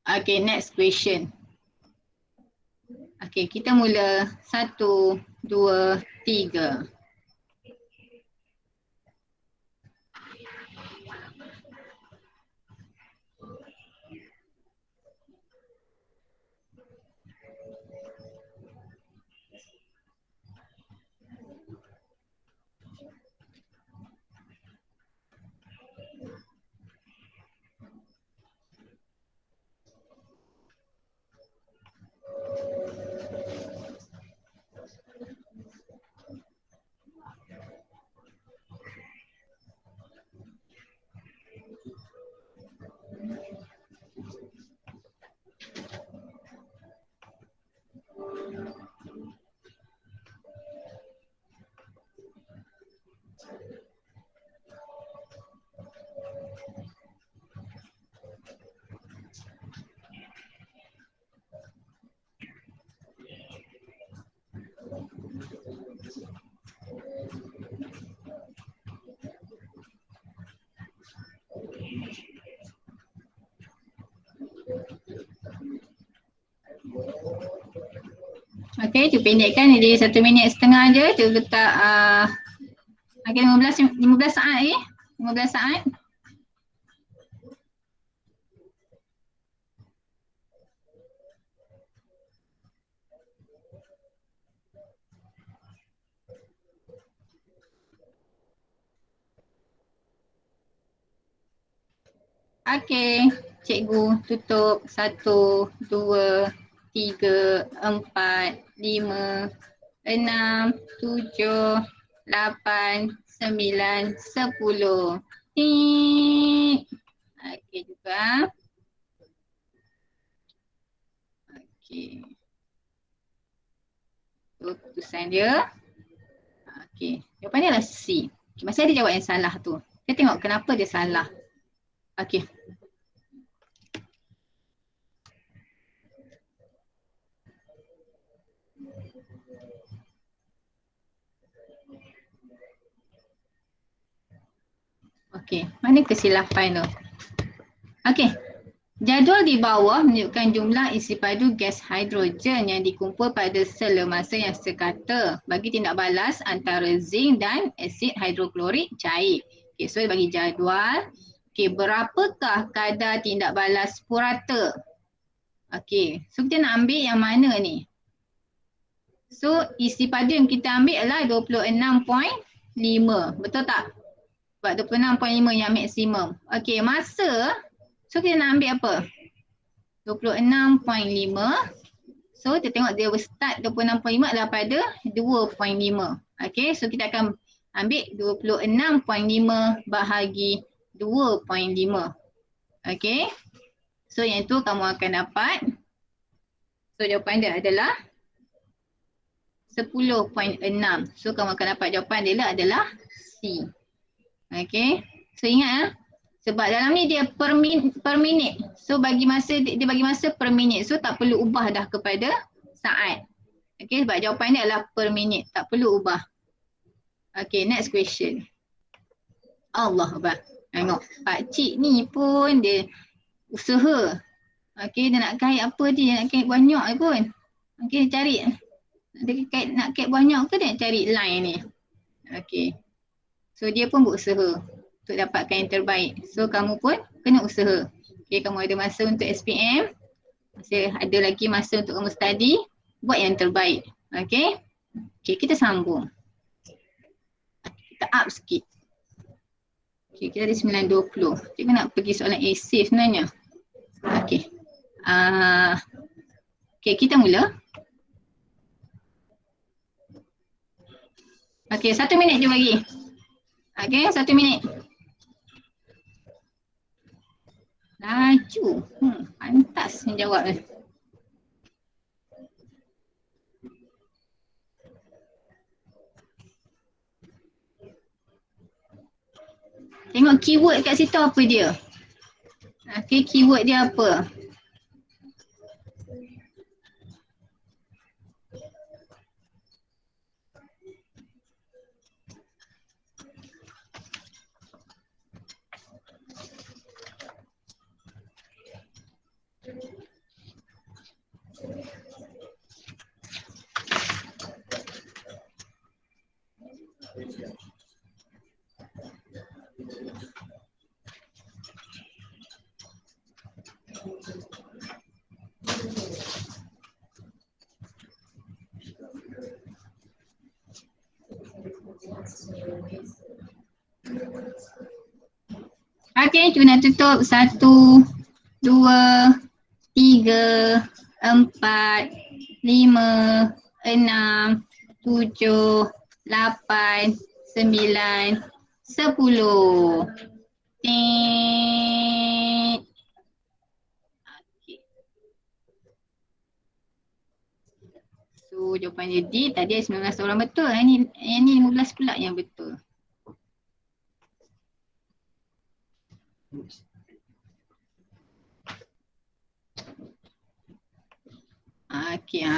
Okey, next question. Okey, kita mula 1, 2, 3. Okey, tu pendekkan jadi 1 minit setengah je. Tu letak okey 15 saat lagi. 15 saat. Okey, cikgu tutup 1, 2, 3, 4, 5, 6, 7, 8, 9, 10. Tik. Okey juga. Okey. Tu keputusan dia. Okey, jawapan dia adalah C. Okay, masa dia jawab yang salah tu. Kita tengok kenapa dia salah. Okey. Okey, mana kesilapan tu? Okey. Jadual di bawah menunjukkan jumlah isi padu gas hidrogen yang dikumpul pada sel masa yang sekata bagi tindak balas antara zinc dan asid hidroklorik cair. Okey, so dia bagi jadual. Okey, berapakah kadar tindak balas purata? Okey, so kita nak ambil yang mana ni? So isi padu yang kita ambil adalah 26.5. Betul tak? Sebab 26.5 yang maksimum. Okey, masa. So kita nak ambil apa? 26.5. So kita tengok dia start 26.5 adalah pada 2.5. Okey, so kita akan ambil 26.5 bahagi 2.5. Okey. So yang tu kamu akan dapat. So jawapan dia adalah 10.6. So kamu akan dapat jawapan dia adalah C. Okey. So ingat sebab dalam ni dia per minit. So bagi masa dia bagi masa per minit. So tak perlu ubah dah kepada saat. Okey, sebab jawapan dia adalah per minit. Tak perlu ubah. Okey, next question. Allah Akbar. Tengok pak cik ni pun dia usaha. Okey, dia nak kait apa dia nak kait banyak pun. Okey, cari dia nak kait banyak ke dia nak cari line ni. Okey. So dia pun berusaha untuk dapatkan yang terbaik. So kamu pun kena usaha. Okay, kamu ada masa untuk SPM. Masih ada lagi masa untuk kamu study. Buat yang terbaik. Okay. Okay, kita sambung. Kita up sikit. Okay, kita ada 9.20. Cikgu nak pergi soalan essay sebenarnya. Okay. Okay, kita mula. Okay, 1 minit je bagi. Okay, 1 minit. Laju. Pantas menjawab. Tengok keyword kat situ apa dia. Okay, keyword dia apa. Okay, kita nak tutup 1, 2, 3, 4, 5, 6, 7, 8, 9, 10. Ting. Okay. So jawapan dia D, tadi 19 orang betul. Yang ni 15 pula yang betul. Okey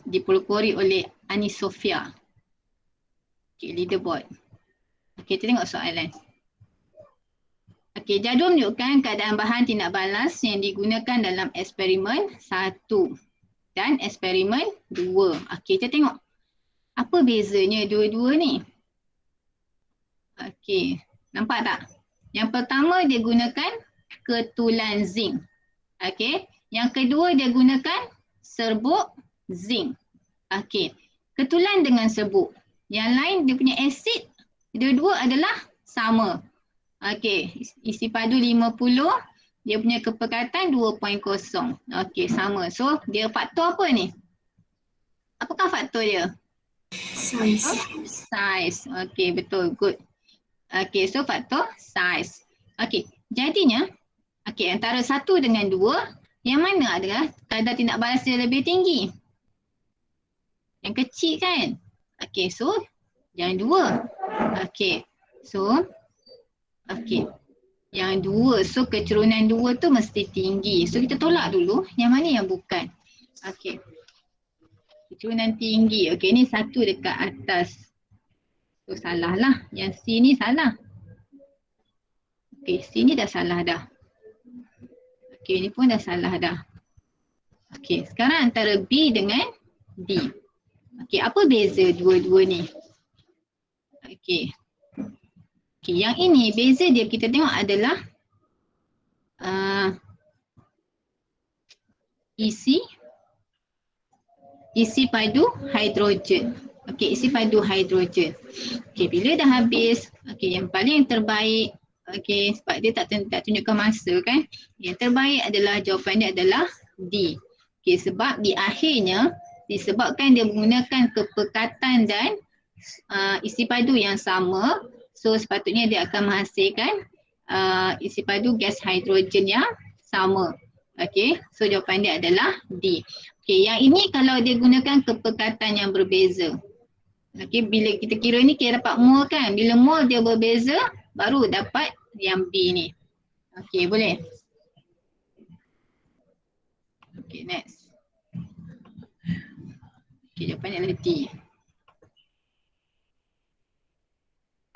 dipelopori oleh Ani Sofia. Okey, leaderboard. Okey, kita tengok soalan. Okey. Okey, jadual menunjukkan keadaan bahan tindak balas yang digunakan dalam eksperimen 1 dan eksperimen 2. Okey, kita tengok apa bezanya dua-dua ni. Okey, nampak tak? Yang pertama dia gunakan ketulan zinc. Okey, yang kedua dia gunakan serbuk zinc. Okey, ketulan dengan serbuk. Yang lain dia punya asid, dua-dua adalah sama. Okey, isi padu 50, dia punya kepekatan 2.0. Okey, sama. So, dia faktor apa ni? Apakah faktor dia?
Size.
Size. Okey, betul. Good. Okey, so faktor size. Okey, jadinya, okey, antara 1 dengan 2, yang mana adalah kadar tindak balas dia lebih tinggi? Yang kecil kan? Okey, so yang 2. Okey, so okey, yang 2. So kecerunan 2 tu mesti tinggi. So kita tolak dulu yang mana yang bukan. Okey, kecerunan tinggi. Okey, ni 1 dekat atas. So salah lah. Yang C ni salah. Okey, C ni dah salah dah. Okey, ni pun dah salah dah. Okey, sekarang antara B dengan D. Okey, apa beza dua-dua ni? Okey. Okey, yang ini beza dia kita tengok adalah isi padu hidrogen. Okey, isi padu hidrogen. Okey, bila dah habis, okey, yang paling terbaik, okey, sebab dia tak tunjukkan masa kan. Yang terbaik adalah jawapan dia adalah D. Okey, sebab di akhirnya disebabkan dia menggunakan kepekatan dan isi padu yang sama, so sepatutnya dia akan menghasilkan isi padu gas hidrogen yang sama. Okey, so jawapan dia adalah D. Okey, yang ini kalau dia gunakan kepekatan yang berbeza. Okey, bila kita kira ni kita dapat mol kan, bila mol dia berbeza baru dapat yang B ni. Okey, boleh? Okey, next. Okey, jawapan dia adalah D.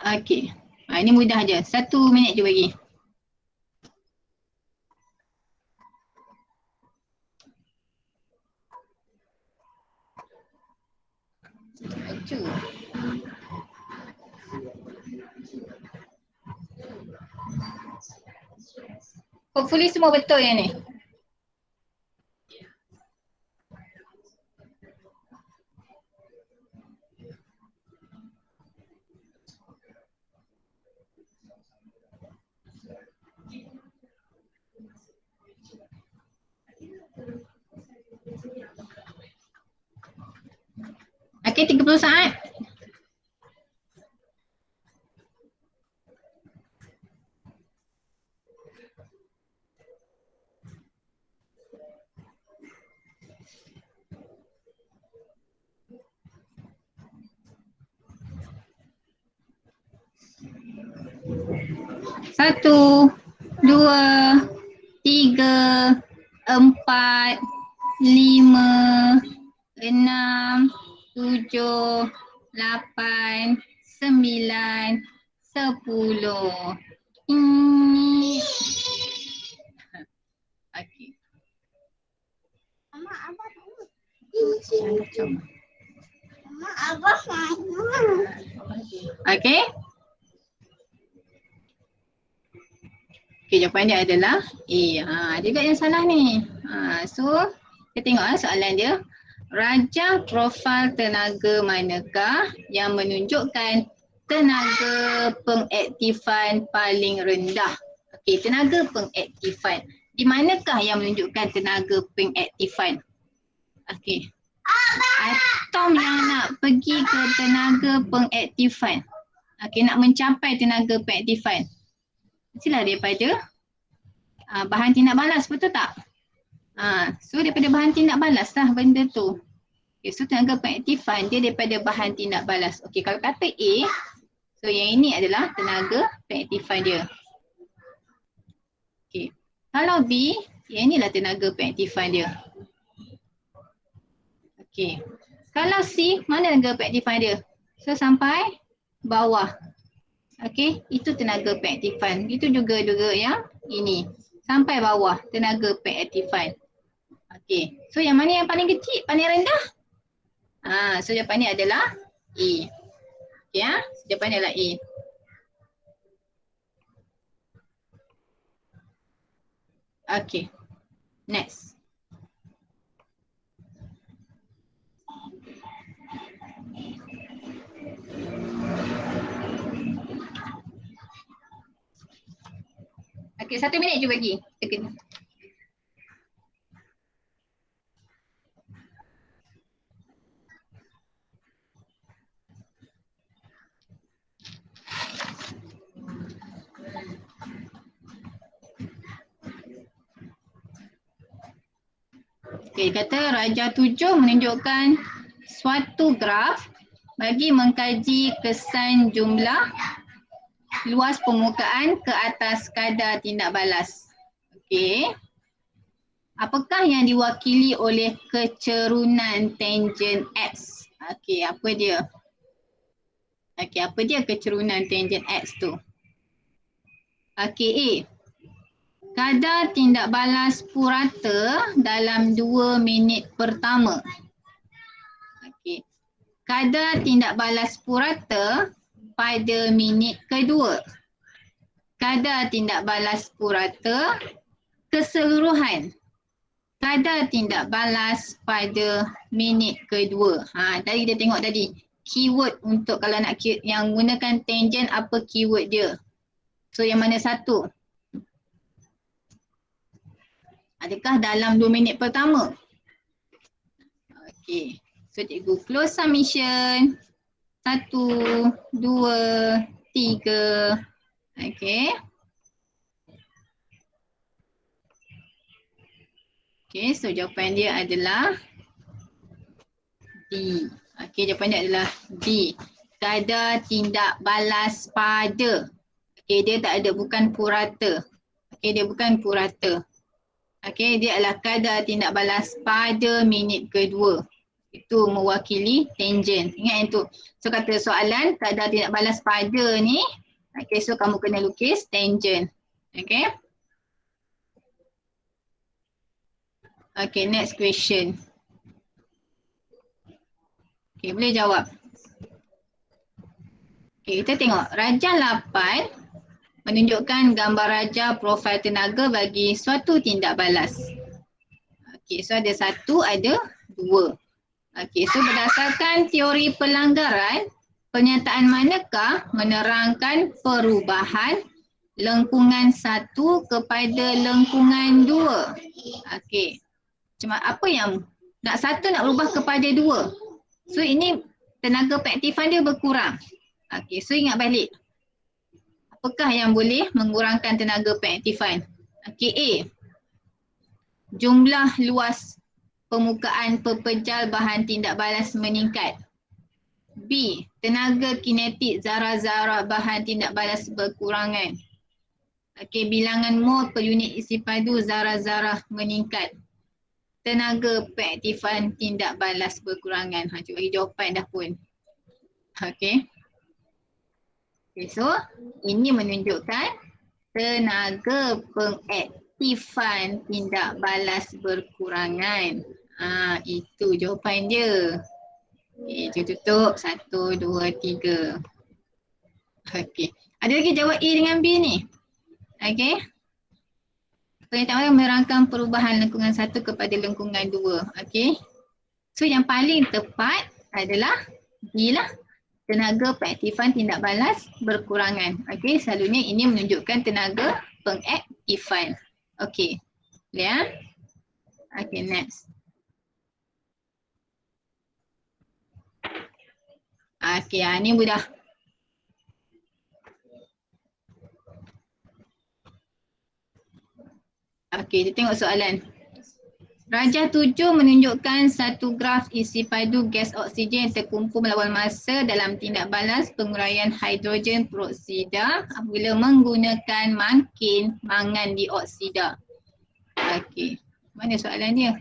Okey, ini mudah je. 1 minit je bagi. Lucu. Hopefully semua betul yang ni. Okey, 30 saat. Satu, 2, 3, 4, 5, 6, 7, 8, 9, 10. Okey.
Mama, Abah mana?
Macam.
Mama, Abah mana?
Okey. Okey, jawapan dia adalah A. Dia yang salah ni. So, kita tengok soalan dia. Rajah profil tenaga manakah yang menunjukkan tenaga pengaktifan paling rendah? Okey, tenaga pengaktifan. Di manakah yang menunjukkan tenaga pengaktifan? Okey. Atom yang nak pergi ke tenaga pengaktifan. Okey, nak mencapai tenaga pengaktifan. Mestilah daripada bahan tindak balas, betul tak? So daripada bahan tindak balas lah benda tu. Okay, so tenaga pengaktifan dia daripada bahan tindak balas. Okay, kalau kata A, so yang ini adalah tenaga pengaktifan dia. Okay, kalau B, yang inilah tenaga pengaktifan dia. Okay, kalau C, mana tenaga pengaktifan dia? So sampai bawah. Okey, itu tenaga pengaktifan. Itu juga yang ini. Sampai bawah tenaga pengaktifan. Okey. So yang mana yang paling kecil, paling rendah? So jawapannya adalah A. Okey ya. Jawapannya adalah A. Okey. Next. Okey, 1 minit je bagi. Okey, kata Raja 7 menunjukkan suatu graf bagi mengkaji kesan jumlah luas permukaan ke atas kadar tindak balas. Okey. Apakah yang diwakili oleh kecerunan tangent X? Okey, apa dia? Okey, apa dia kecerunan tangent X tu? Okey, A. Kadar tindak balas purata dalam 2 minit pertama. Okey. Kadar tindak balas purata pada minit kedua. Kadar tindak balas purata keseluruhan. Kadar tindak balas pada minit kedua. Tadi kita tengok tadi. Keyword untuk kalau nak yang gunakan tangent, apa keyword dia? So yang mana satu? Adakah dalam 2 minit pertama? Okey. So cikgu close submission. 1, 2, 3. Okey. Okey, so jawapan dia adalah D. Okey, jawapan dia adalah D. Kadar tindak balas pada. Okey, dia tak ada, bukan purata. Okey, dia bukan purata. Okey, dia adalah kadar tindak balas pada minit kedua. Itu mewakili tangent. Ingat yang tu. So kata soalan kadar tindak balas pada ni. Okey, so kamu kena lukis tangent. Okey. Okey, next question. Okey, boleh jawab. Okey, kita tengok. Rajah 8 menunjukkan gambar rajah profil tenaga bagi suatu tindak balas. Okey, so ada 1, ada 2. Okey, so berdasarkan teori pelanggaran, pernyataan manakah menerangkan perubahan lengkungan 1 kepada lengkungan 2? Okey, cuma apa yang nak 1 nak berubah kepada 2? So ini tenaga pengaktifan dia berkurang. Okey, so ingat balik. Apakah yang boleh mengurangkan tenaga pengaktifan? Okey, A. Jumlah luas permukaan pepejal bahan tindak balas meningkat. B. Tenaga kinetik zarah-zarah bahan tindak balas berkurangan. Okey, bilangan mol per unit isi padu zarah-zarah meningkat. Tenaga pengaktifan tindak balas berkurangan. Cuba bagi jawapan dah pun. Okey. Okay, so ini menunjukkan tenaga pengaktifan tindak balas berkurangan. Itu jawapan dia. Okay, tutup. 1, 2, 3. Okey. Ada lagi jawab A dengan B ni? Okey. Pernyataan menerangkan perubahan lengkungan 1 kepada lengkungan 2. Okey. So yang paling tepat adalah B lah. Tenaga pengaktifan tindak balas berkurangan. Okey, selalunya ini menunjukkan tenaga pengaktifan. Okey. Boleh ya? Okey, next. Okey, ni mudah. Okey, kita tengok soalan. Rajah 7 menunjukkan satu graf isi padu gas oksigen terkumpul melawan masa dalam tindak balas penguraian hidrogen peroksida apabila menggunakan makin mangan dioksida. Okey, mana soalan dia?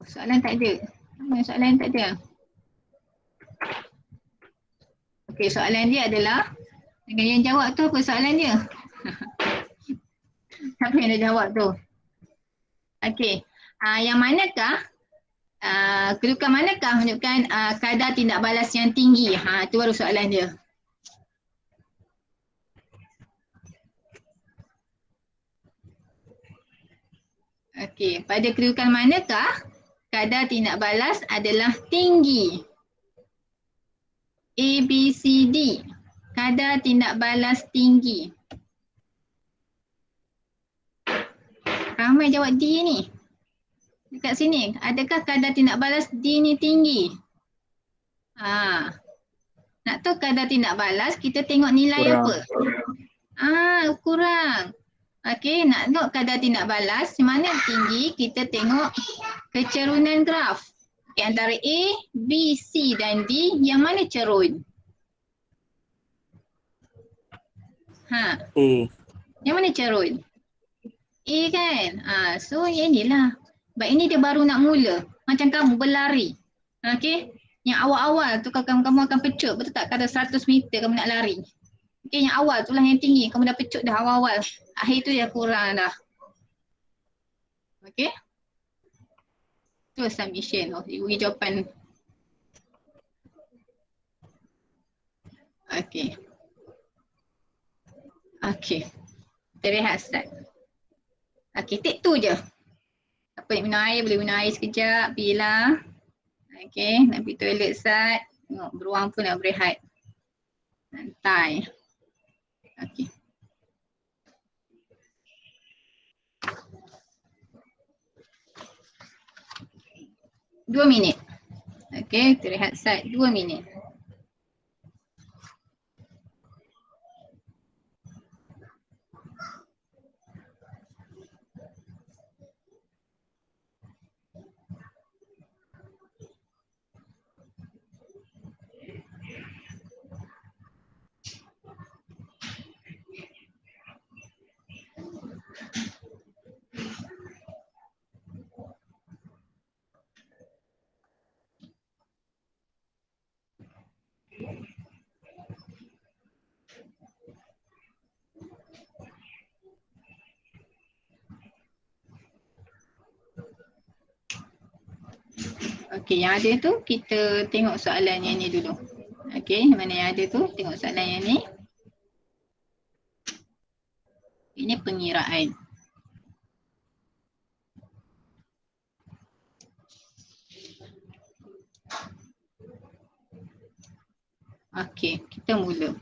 Soalan tak ada. Mana soalan tak ada? Okey, soalan dia adalah, dengan yang jawab tu apa soalan dia? Siapa yang dah jawab tu? Okey, yang manakah, kedudukan manakah menunjukkan kadar tindak balas yang tinggi? Itu baru soalan dia. Okey, pada kedudukan manakah kadar tindak balas adalah tinggi? A, B, C, D. Kadar tindak balas tinggi. Ramai jawab D ni. Dekat sini, adakah kadar tindak balas D ni tinggi? Nak tahu kadar tindak balas, kita tengok nilai
Kurang.
apa? Kurang. Okey, nak tengok kadar tindak balas, mana tinggi, kita tengok kecerunan graf. Okay, antara A, B, C dan D, yang mana cerun?
A.
Yang mana cerun? A kan? So yang inilah. Sebab ini dia baru nak mula. Macam kamu berlari. Okey? Yang awal-awal tu kamu akan pecut. Betul tak? Kata 100 meter kamu nak lari. Okey, yang awal tu lah yang tinggi. Kamu dah pecut dah awal-awal. Akhir tu dah kurang dah. Okey? Tu submission. Ibu bagi jawapan. Okey. Okey. Kita rehat start. Okey, take 2 je. Apa nak minum air, boleh minum air sekejap. Pergilah. Okey, nak pergi toilet start. Tengok beruang pun nak berehat. Santai. Okey. Dua minit. Okey, kita rehat start 2 minit. Okey, yang ada tu kita tengok soalan yang ni dulu. Okey, mana yang ada tu tengok soalan yang ni. Ini pengiraan. Okey, kita mula.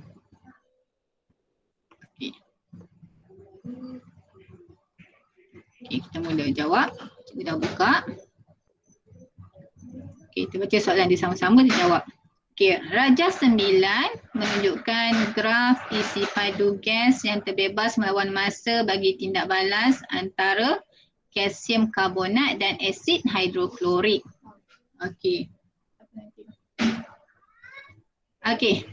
Okey. Okey, kita mula jawab. Kita dah buka. Okey, kita baca soalan dia sama-sama, dia jawab. Okey, Rajah 9 menunjukkan graf isi padu gas yang terbebas melawan masa bagi tindak balas antara kalsium karbonat dan asid hidroklorik. Okey. Okey.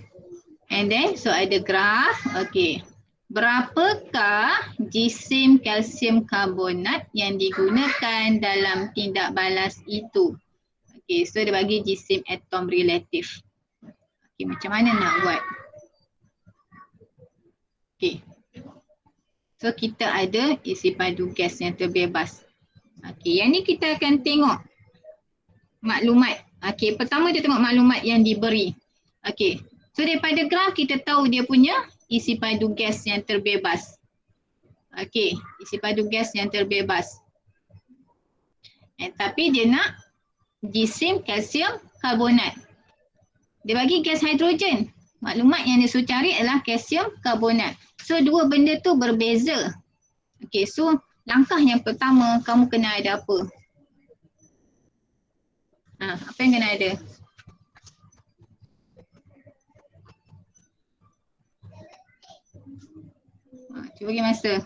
And then, so ada graf. Okey. Berapakah jisim kalsium karbonat yang digunakan dalam tindak balas itu? Okey, so dia bagi jisim atom relatif. Okey, macam mana nak buat? Okey. So kita ada isi padu gas yang terbebas. Okey, yang ni kita akan tengok maklumat. Okey, pertama kita tengok maklumat yang diberi. Okey, so daripada graf kita tahu dia punya isi padu gas yang terbebas. Okey, isi padu gas yang terbebas. Tapi dia nak jisim kalsium karbonat. Dia bagi gas hidrogen. Maklumat yang dia suruh cari adalah kalsium karbonat. So dua benda tu berbeza. Okey, so langkah yang pertama kamu kena ada apa? Apa yang kena ada? Cuba bagi masa.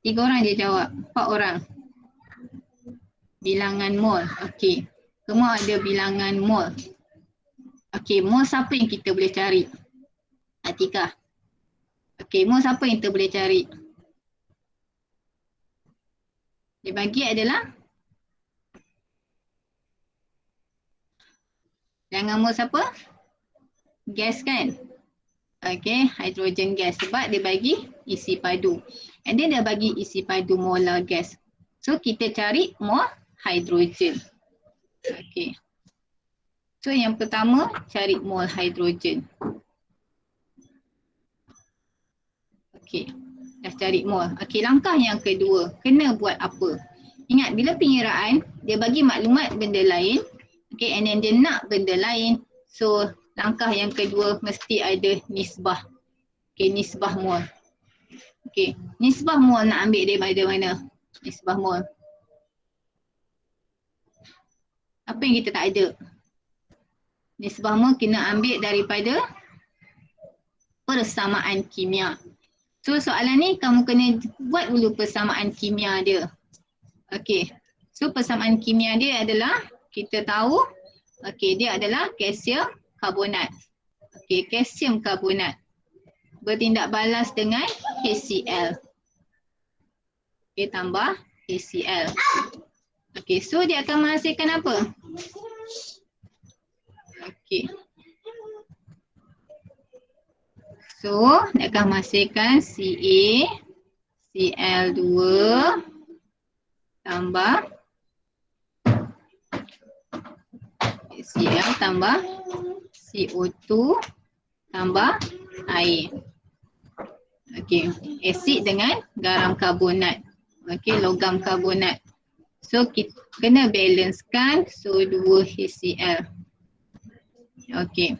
3 orang je jawab. 4 orang. Bilangan mol. Okey. Semua ada bilangan mol. Okey, mol siapa yang kita boleh cari? Atika. Okey, mol siapa yang kita boleh cari? Dia bagi adalah bilangan mol siapa? gas kan? Okay, hidrogen gas sebab dia bagi isi padu. And then dia bagi isi padu molar gas. So kita cari mol hidrogen. Okay. So yang pertama cari mol hidrogen. Okay, dah cari mol. Okay, langkah yang kedua, kena buat apa? Ingat bila pengiraan, dia bagi maklumat benda lain. Okay, and then dia nak benda lain. So langkah yang kedua mesti ada nisbah. Okay, nisbah mol. Okay, nisbah mol nak ambil daripada mana? Nisbah mol. Apa yang kita tak ada? Nisbah mol kena ambil daripada persamaan kimia. So soalan ni kamu kena buat dulu persamaan kimia dia. Okey. So persamaan kimia dia adalah kita tahu dia adalah kalsium karbonat. Okey, kalsium karbonat bertindak balas dengan HCl. Okey, tambah HCl. Okey, so dia akan menghasilkan apa? Okey. So, dia akan menghasilkan Ca, Cl2 tambah Cl tambah CO2 tambah air. Okey, asid dengan garam karbonat. Okey, logam karbonat. So, kita kena balancekan so 2 HCl. Okey,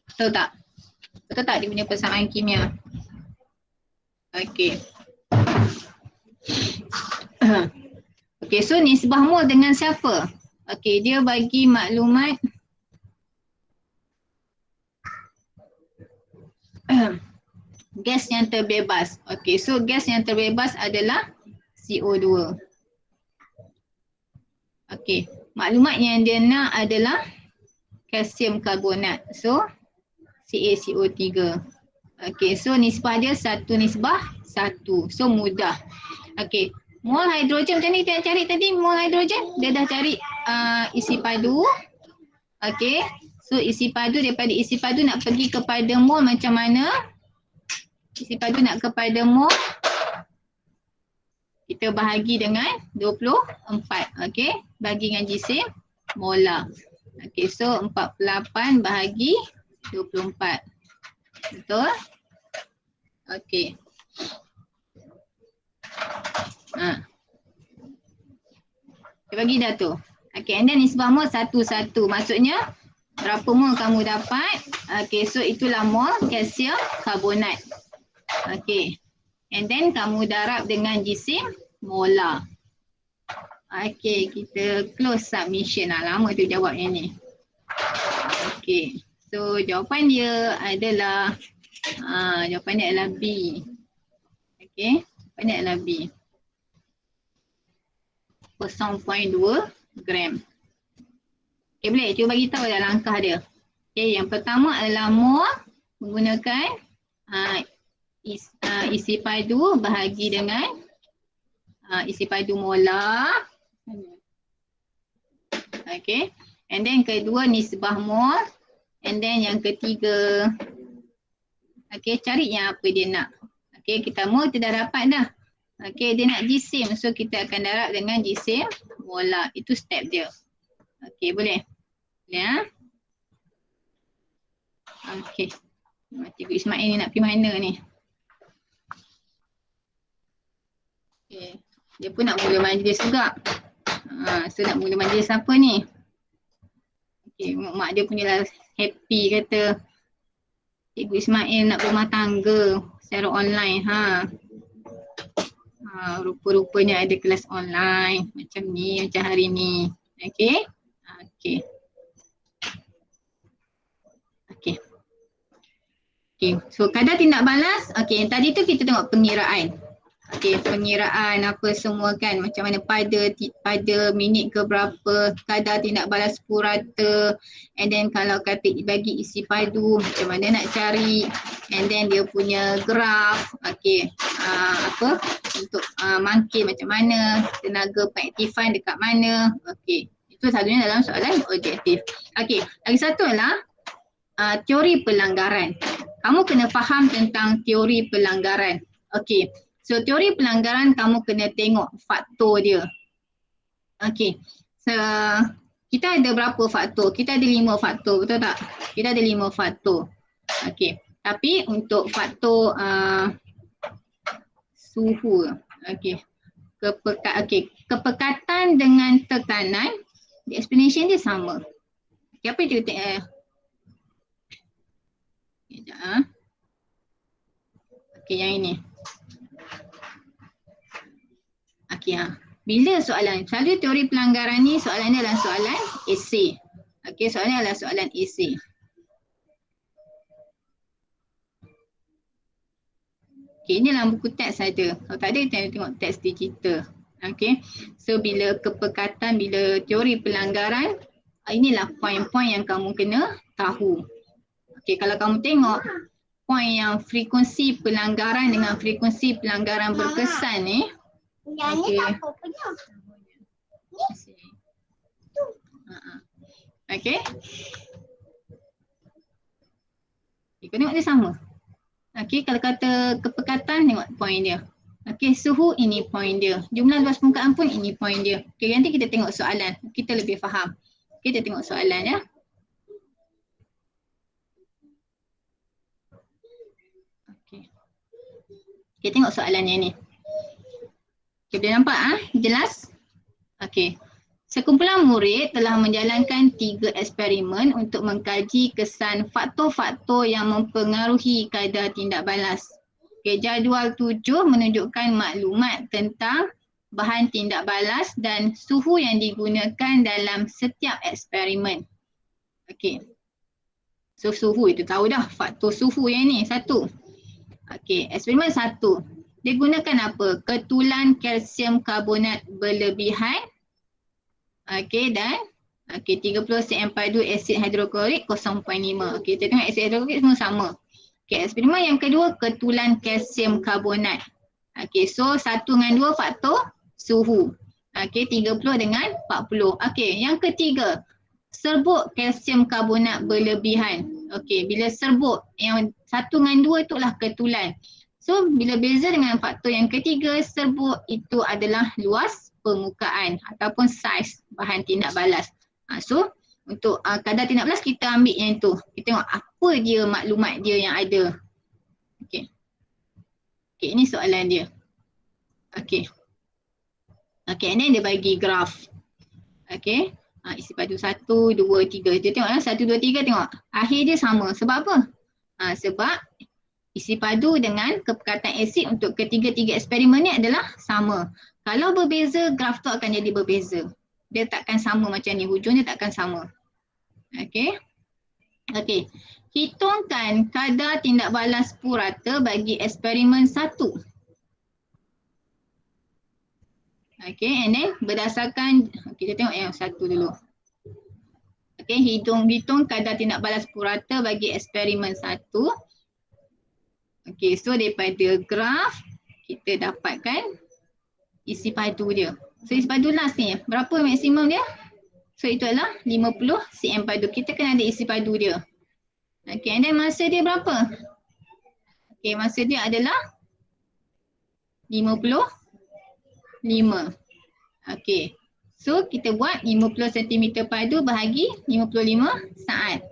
betul tak? Betul tak dia punya persamaan kimia? Okey. Okey, so nisbah mol dengan siapa? Okey, dia bagi maklumat gas yang terbebas. Okey, so gas yang terbebas adalah CO2. Okey, maklumat yang dia nak adalah kalsium karbonat. So CaCO3. Okey, so nisbah dia 1:1. So mudah. Okey, mol hidrogen macam ni kita cari tadi, mol hidrogen. Dia dah cari isi padu. Okey, so isi padu, daripada isi padu nak pergi kepada mol macam mana? Isi padu nak kepada mol, kita bahagi dengan 24. Okey, bagi dengan jisim molar. Okey, so 48 bahagi 24. Betul? Okey. Kita bagi dah tu. Okey, and then nisbah mol 1:1. Maksudnya berapa mol kamu dapat? Okey, so itulah mol kalsium karbonat. Okey. And then kamu darab dengan jisim molar. Okey, kita close submission lah. Lama tu jawab yang ni. Okey. So jawapan dia adalah jawapan dia adalah B. Okey, jawapan dia adalah B. 0.2 gram. Okey, boleh cuba bagi tahu dah langkah dia. Okey, yang pertama adalah mol menggunakan isi padu bahagi dengan isi padu molar. Okey, and then kedua nisbah mol. And then yang ketiga, okey, cari yang apa dia nak. Okey, kita mol kita dah dapat dah. Okey, dia nak jisim. So kita akan darab dengan jisim molar. Itu step dia. Okey, boleh? Boleh ha? Okey. Cikgu Ismail ni nak pergi mana ni? Okey. Dia pun nak mula majlis juga. So nak mula majlis apa ni? Okey, mak dia punyalah happy kata Cikgu Ismail nak berumah tangga secara online rupa-rupanya ada kelas online macam ni, macam hari ni. Okey. Okey. Okey. Okey, so kadar tindak balas. Okey, yang tadi tu kita tengok pengiraan. Okey, pengiraan apa semua kan, macam mana pada minit ke berapa kadar tindak balas purata, and then kalau kata bagi isi padu macam mana nak cari, and then dia punya graf. Okey, apa untuk mangkir macam mana, tenaga pengaktifan dekat mana. Okey, itu satunya dalam soalan objektif. Okey, lagi satu adalah teori pelanggaran. Kamu kena faham tentang teori pelanggaran. Okey. So teori pelanggaran kamu kena tengok faktor dia. Okey. So kita ada berapa faktor? Kita ada 5 faktor, betul tak? Kita ada 5 faktor. Okey. Tapi untuk faktor suhu. Okey. Kepekatan dengan tekanan, the explanation dia sama. Okay, apa dia kata? Sekejap. Okey, yang ini. Okey, bila soalan, selalu teori pelanggaran ni soalan dia adalah soalan esei. Okey, soalannya adalah soalan esei. Okey, ini dalam buku teks saja. Kalau tak ada, kita tengok teks digital. Okey, so bila kepekatan, bila teori pelanggaran, inilah poin-poin yang kamu kena tahu. Okey, kalau kamu tengok poin yang frekuensi pelanggaran dengan frekuensi pelanggaran berkesan ni. Okey. Okey. Kau tengok dia sama. Okey, kalau kata kepekatan, tengok poin dia. Okey, suhu ini poin dia. Jumlah luas permukaan pun ini poin dia. Okey, nanti kita tengok soalan. Kita lebih faham. Kita tengok soalan ya. Okey. Kita tengok soalannya ni. Okey, boleh nampak jelas? Okey. Sekumpulan murid telah menjalankan 3 eksperimen untuk mengkaji kesan faktor-faktor yang mempengaruhi kadar tindak balas. Okay, jadual 7 menunjukkan maklumat tentang bahan tindak balas dan suhu yang digunakan dalam setiap eksperimen. Okey. So suhu itu tahu dah, faktor suhu yang ni satu. Okey, eksperimen 1. Dia gunakan apa? Ketulan kalsium karbonat berlebihan. Okey, dan 30 cm2 asid hidroklorik 0.5. Okey, kita tengok asid hidroklorik semua sama. Okay, eksperimen yang kedua, ketulan kalsium karbonat. Okay, so 1 dengan 2 faktor suhu. Okay, 30 dengan 40. Okay, yang ketiga, serbuk kalsium karbonat berlebihan. Okay, bila serbuk, yang 1 dengan 2 itulah ketulan. So, bila beza dengan faktor yang ketiga, serbuk itu adalah luas permukaan ataupun saiz bahan tindak balas. So, untuk kadar tindak balas kita ambil yang tu. Kita tengok apa dia maklumat dia yang ada. Okey. Okey, ini soalan dia. Okey. Okey, and then dia bagi graf. Okey. Isi padu 1, 2, 3. Kita tengok 1, 2, 3 tengok. Akhir dia sama. Sebab apa? Sebab isi padu dengan kepekatan asid untuk ketiga-tiga eksperimen ni adalah sama. Kalau berbeza, graf tu akan jadi berbeza. Dia takkan sama macam ni, hujung dia takkan sama. Okey. Okey. Hitungkan kadar tindak balas purata bagi eksperimen 1. Okey, and then berdasarkan, kita tengok yang 1 dulu. Okey, hitung kadar tindak balas purata bagi eksperimen 1. Okey, so daripada graf kita dapatkan isi padu dia. So isi padu last ni, berapa maksimum dia? So itu adalah 50 cm padu. Kita kena ada isi padu dia. Okey, and then masa dia berapa? Okey, masa dia adalah 55. Okey. So kita buat 50 cm padu bahagi 55 saat.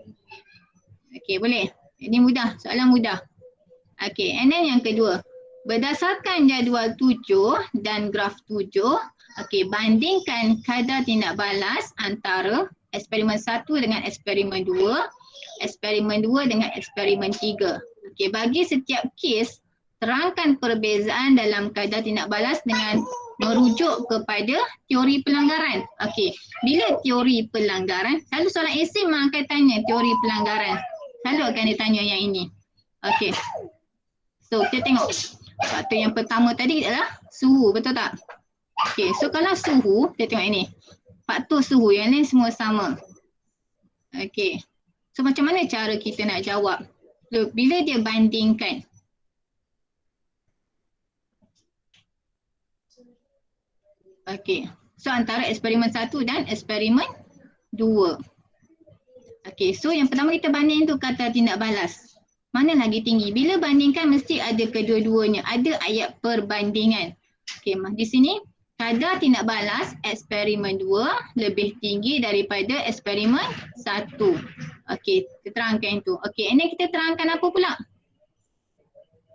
Okey, boleh? Ini mudah, soalan mudah. Okey, and then yang kedua. Berdasarkan jadual 7 dan graf 7, okey, bandingkan kadar tindak balas antara eksperimen 1 dengan eksperimen 2, eksperimen 2 dengan eksperimen 3. Okey, bagi setiap kes, terangkan perbezaan dalam kadar tindak balas dengan merujuk kepada teori pelanggaran. Okey, bila teori pelanggaran, selalu soalan esei memang akan tanya teori pelanggaran. Selalu akan ditanya yang ini. Okey. So, kita tengok. Faktor yang pertama tadi adalah suhu, betul tak? Okey, so kalau suhu, kita tengok ini. Faktor suhu, yang lain semua sama. Okey. So macam mana cara kita nak jawab? So, bila dia bandingkan. Okey. So antara eksperimen 1 dan eksperimen 2. Okey, so yang pertama kita banding tu kadar tindak balas. Mana lagi tinggi? Bila bandingkan mesti ada kedua-duanya. Ada ayat perbandingan. Okey, di sini kadar tindak balas eksperimen 2 lebih tinggi daripada eksperimen 1. Okey, kita terangkan itu. Okey, ini kita terangkan apa pula?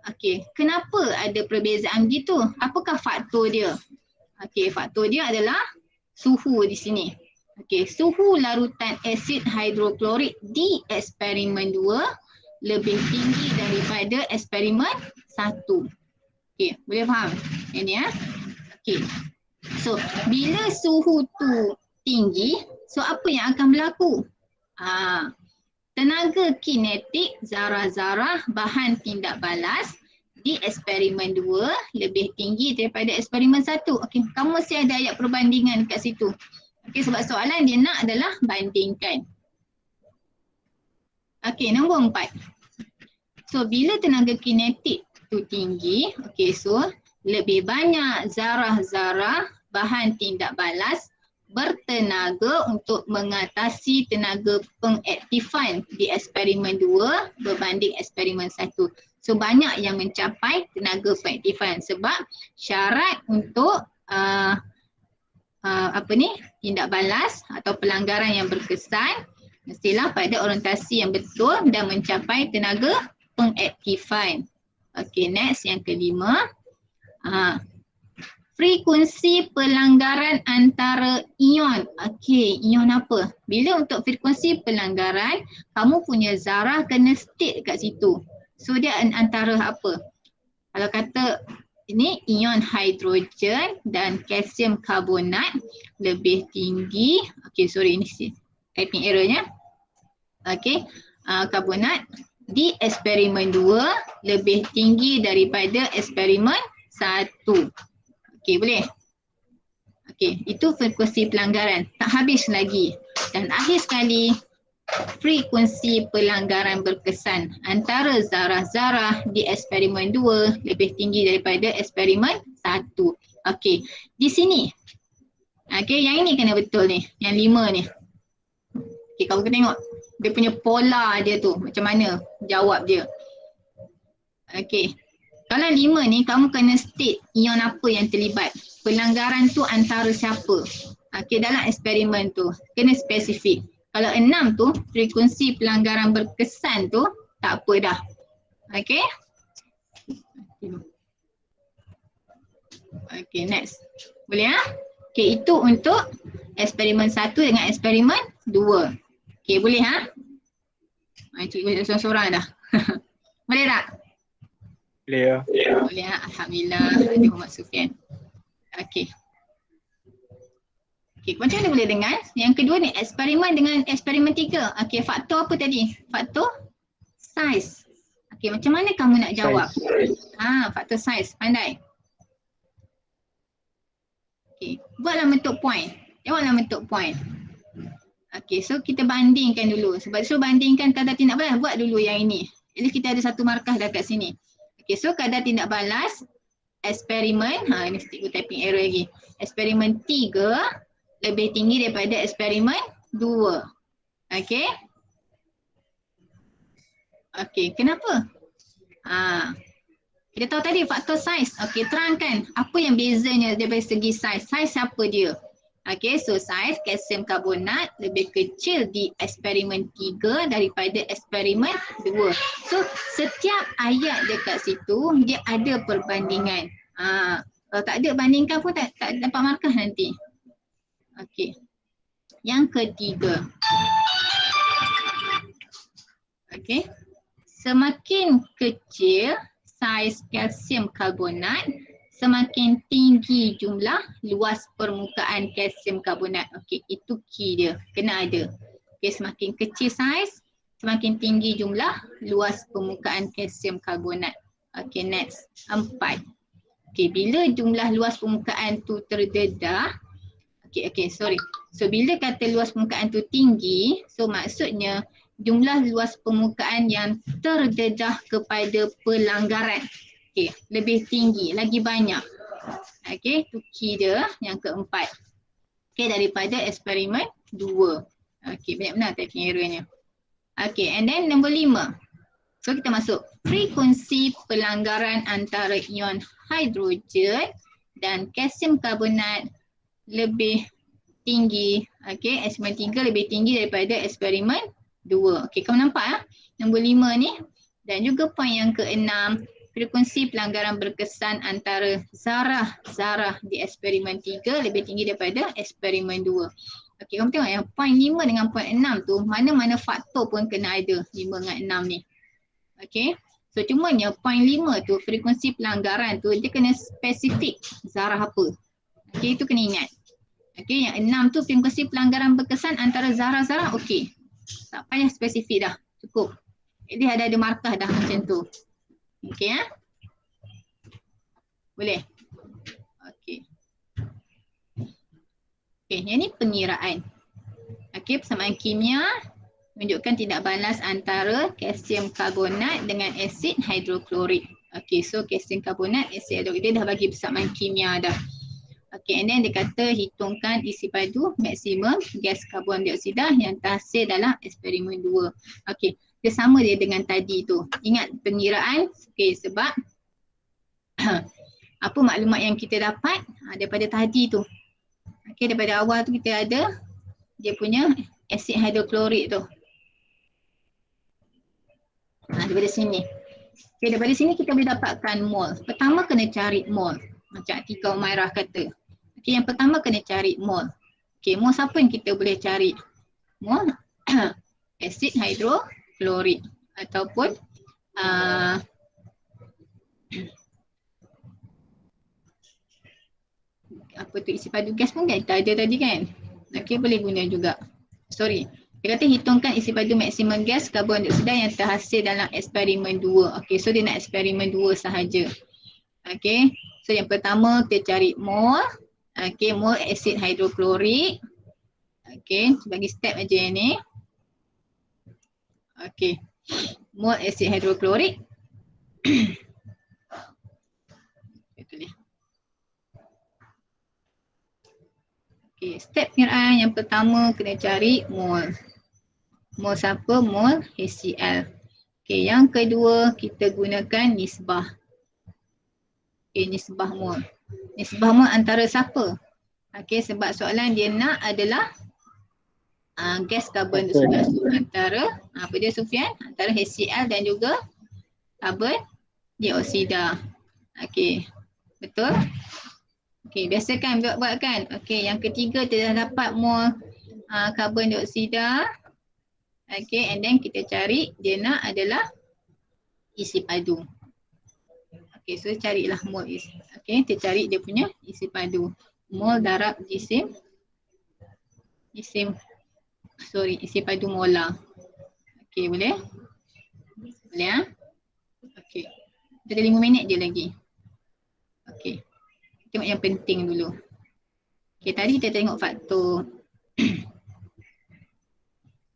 Okey, kenapa ada perbezaan begitu? Apakah faktor dia? Okey, faktor dia adalah suhu di sini. Okey, suhu larutan asid hidroklorik di eksperimen 2 lebih tinggi daripada eksperimen 1. Okey, boleh faham ini ya? Okey. So, bila suhu tu tinggi, so apa yang akan berlaku? Tenaga kinetik zarah-zarah bahan tindak balas di eksperimen 2 lebih tinggi daripada eksperimen 1. Okey, kamu mesti ada ayat perbandingan kat situ. Okey, sebab soalan dia nak adalah bandingkan. Okey, nombor 4. So, bila tenaga kinetik tu tinggi, okey, so lebih banyak zarah-zarah bahan tindak balas bertenaga untuk mengatasi tenaga pengaktifan di eksperimen 2 berbanding eksperimen 1. So, banyak yang mencapai tenaga pengaktifan sebab syarat untuk tindak balas atau pelanggaran yang berkesan mestilah pada orientasi yang betul dan mencapai tenaga pengaktifan. Okey, next yang kelima. Frekuensi pelanggaran antara ion. Okey, ion apa? Bila untuk frekuensi pelanggaran, kamu punya zarah kena state kat situ. So dia antara apa? Kalau kata ini ion hidrogen dan kalsium karbonat lebih tinggi. Okey, sorry ini typing errornya. Okey, karbonat di eksperimen 2 lebih tinggi daripada eksperimen 1. Okey, boleh? Okey, itu frekuensi pelanggaran. Tak habis lagi. Dan akhir sekali, frekuensi pelanggaran berkesan antara zarah-zarah di eksperimen 2 lebih tinggi daripada eksperimen 1. Okey, di sini. Okey, yang ini kena betul ni. Yang 5 ni. Okey, kamu kena tengok. Dia punya pola dia tu. Macam mana jawab dia. Okey. Kalau 5 ni kamu kena state ion apa yang terlibat. Pelanggaran tu antara siapa. Okey, dalam eksperimen tu. Kena spesifik. Kalau 6 tu frekuensi pelanggaran berkesan tu tak apa dah. Okey. Okey, next. Boleh ya? Okey, itu untuk eksperimen 1 dengan eksperimen 2. Okey, boleh ha? Cikgu seorang-seorang dah. Boleh tak?
Boleh ya.
Boleh ha? Alhamdulillah. Ada Muhammad Sufian. Okey. Okey, macam mana boleh dengar? Yang kedua ni eksperimen dengan eksperimen 3. Okey, faktor apa tadi? Faktor saiz. Okey, macam mana kamu nak jawab? Faktor saiz. Pandai. Okey, buatlah bentuk point. Jawablah bentuk point. Okey, so kita bandingkan dulu. Sebab so bandingkan kadar tindak balas, buat dulu yang ini. At least kita ada satu markah dah kat sini. Okey, so kadar tindak balas eksperimen, ini cikgu typing error lagi. Eksperimen 3 lebih tinggi daripada eksperimen 2. Okey. Okey, kenapa? Kita tahu tadi faktor saiz. Okey, terangkan apa yang bezanya dari segi saiz. Saiz apa dia? Okey, so saiz kalsium karbonat lebih kecil di eksperimen 3 daripada eksperimen 2. So, setiap ayat dekat situ dia ada perbandingan. Kalau tak ada bandingkan pun tak dapat markah nanti. Okey. Yang ketiga. Okey. Semakin kecil saiz kalsium karbonat, semakin tinggi jumlah luas permukaan kalsium karbonat. Okey, itu key dia. Kena ada. Okey, semakin kecil saiz, semakin tinggi jumlah luas permukaan kalsium karbonat. Okey, next. 4. Okey, bila jumlah luas permukaan tu terdedah, okey, sorry. So, bila kata luas permukaan tu tinggi, so maksudnya jumlah luas permukaan yang terdedah kepada pelanggaran. Okey, lebih tinggi, lagi banyak. Okey, itu key dia yang keempat. Okey, daripada eksperimen 2. Okey, banyak benar typing errornya. Okay, and then nombor 5. So kita masuk frekuensi pelanggaran antara ion hidrogen dan kalsium karbonat lebih tinggi. Okay, eksperimen 3 lebih tinggi daripada eksperimen 2. Okay, kamu nampak nombor 5 ni. Dan juga poin yang ke-6, frekuensi pelanggaran berkesan antara zarah-zarah di eksperimen 3 lebih tinggi daripada eksperimen 2. Okey, kamu tengok yang poin 5 dengan poin 6 tu, mana-mana faktor pun kena ada 5 dengan 6 ni. Okey, so cumanya poin 5 tu, frekuensi pelanggaran tu, dia kena spesifik zarah apa. Okey, itu kena ingat. Okey, yang 6 tu frekuensi pelanggaran berkesan antara zarah-zarah, okey. Tak payah spesifik dah, cukup. Dia ada markah dah macam tu. Okey boleh? Okey. Okey, yang ni pengiraan. Okey, persamaan kimia menunjukkan tidak balas antara kalsium karbonat dengan asid hidroklorik. Okey, so kalsium karbonat, asid hidroklorik, dia dah bagi persamaan kimia dah. Okey, and then dia kata hitungkan isi padu maksimum gas karbon dioksida yang terhasil dalam eksperimen 2. Okey, dia sama dia dengan tadi tu. Ingat pengiraan, okey, sebab apa maklumat yang kita dapat daripada tadi tu. Okey, daripada awal tu kita ada dia punya asid hidroklorik tu. Daripada sini. Okey, daripada sini kita boleh dapatkan mol. Pertama kena cari mol. Macam Atika Umairah kata. Okey, yang pertama kena cari mol. Okey, mol siapa yang kita boleh cari? Mol asid hidroklorik ataupun apa tu, isi padu gas pun kan kita ada tadi kan. Okey, boleh guna juga. Sorry. Dia kata hitungkan isi padu maksimum gas karbon dioksida yang terhasil dalam eksperimen 2. Okey, so dia nak eksperimen 2 sahaja. Okey, so yang pertama kita cari mol. Okey, mol asid hidroklorik. Okey, bagi step aja yang ni. Okey, mol asid hidroklorik. Tulis. Okey, step pengiraan yang pertama kena cari mol. Mol siapa? Mol HCl. Okey, yang kedua kita gunakan nisbah. Okey, nisbah mol. Nisbah mol antara siapa? Okey, sebab soalan dia nak adalah gas karbon dioksida antara apa dia Sufian? Antara HCl dan juga karbon dioksida. Okey, betul? Okey, biasa kan buat kan? Okey, yang ketiga kita dah dapat mol karbon dioksida. Okey, and then kita cari dia nak adalah isi padu. Okey, so carilah mol isi. Okey, kita cari dia punya isi padu. Mol darab isi padu molar. Okey, boleh? Boleh Okey. Kita ada 5 minit je lagi. Okey. Tengok yang penting dulu. Okey, tadi kita tengok faktor.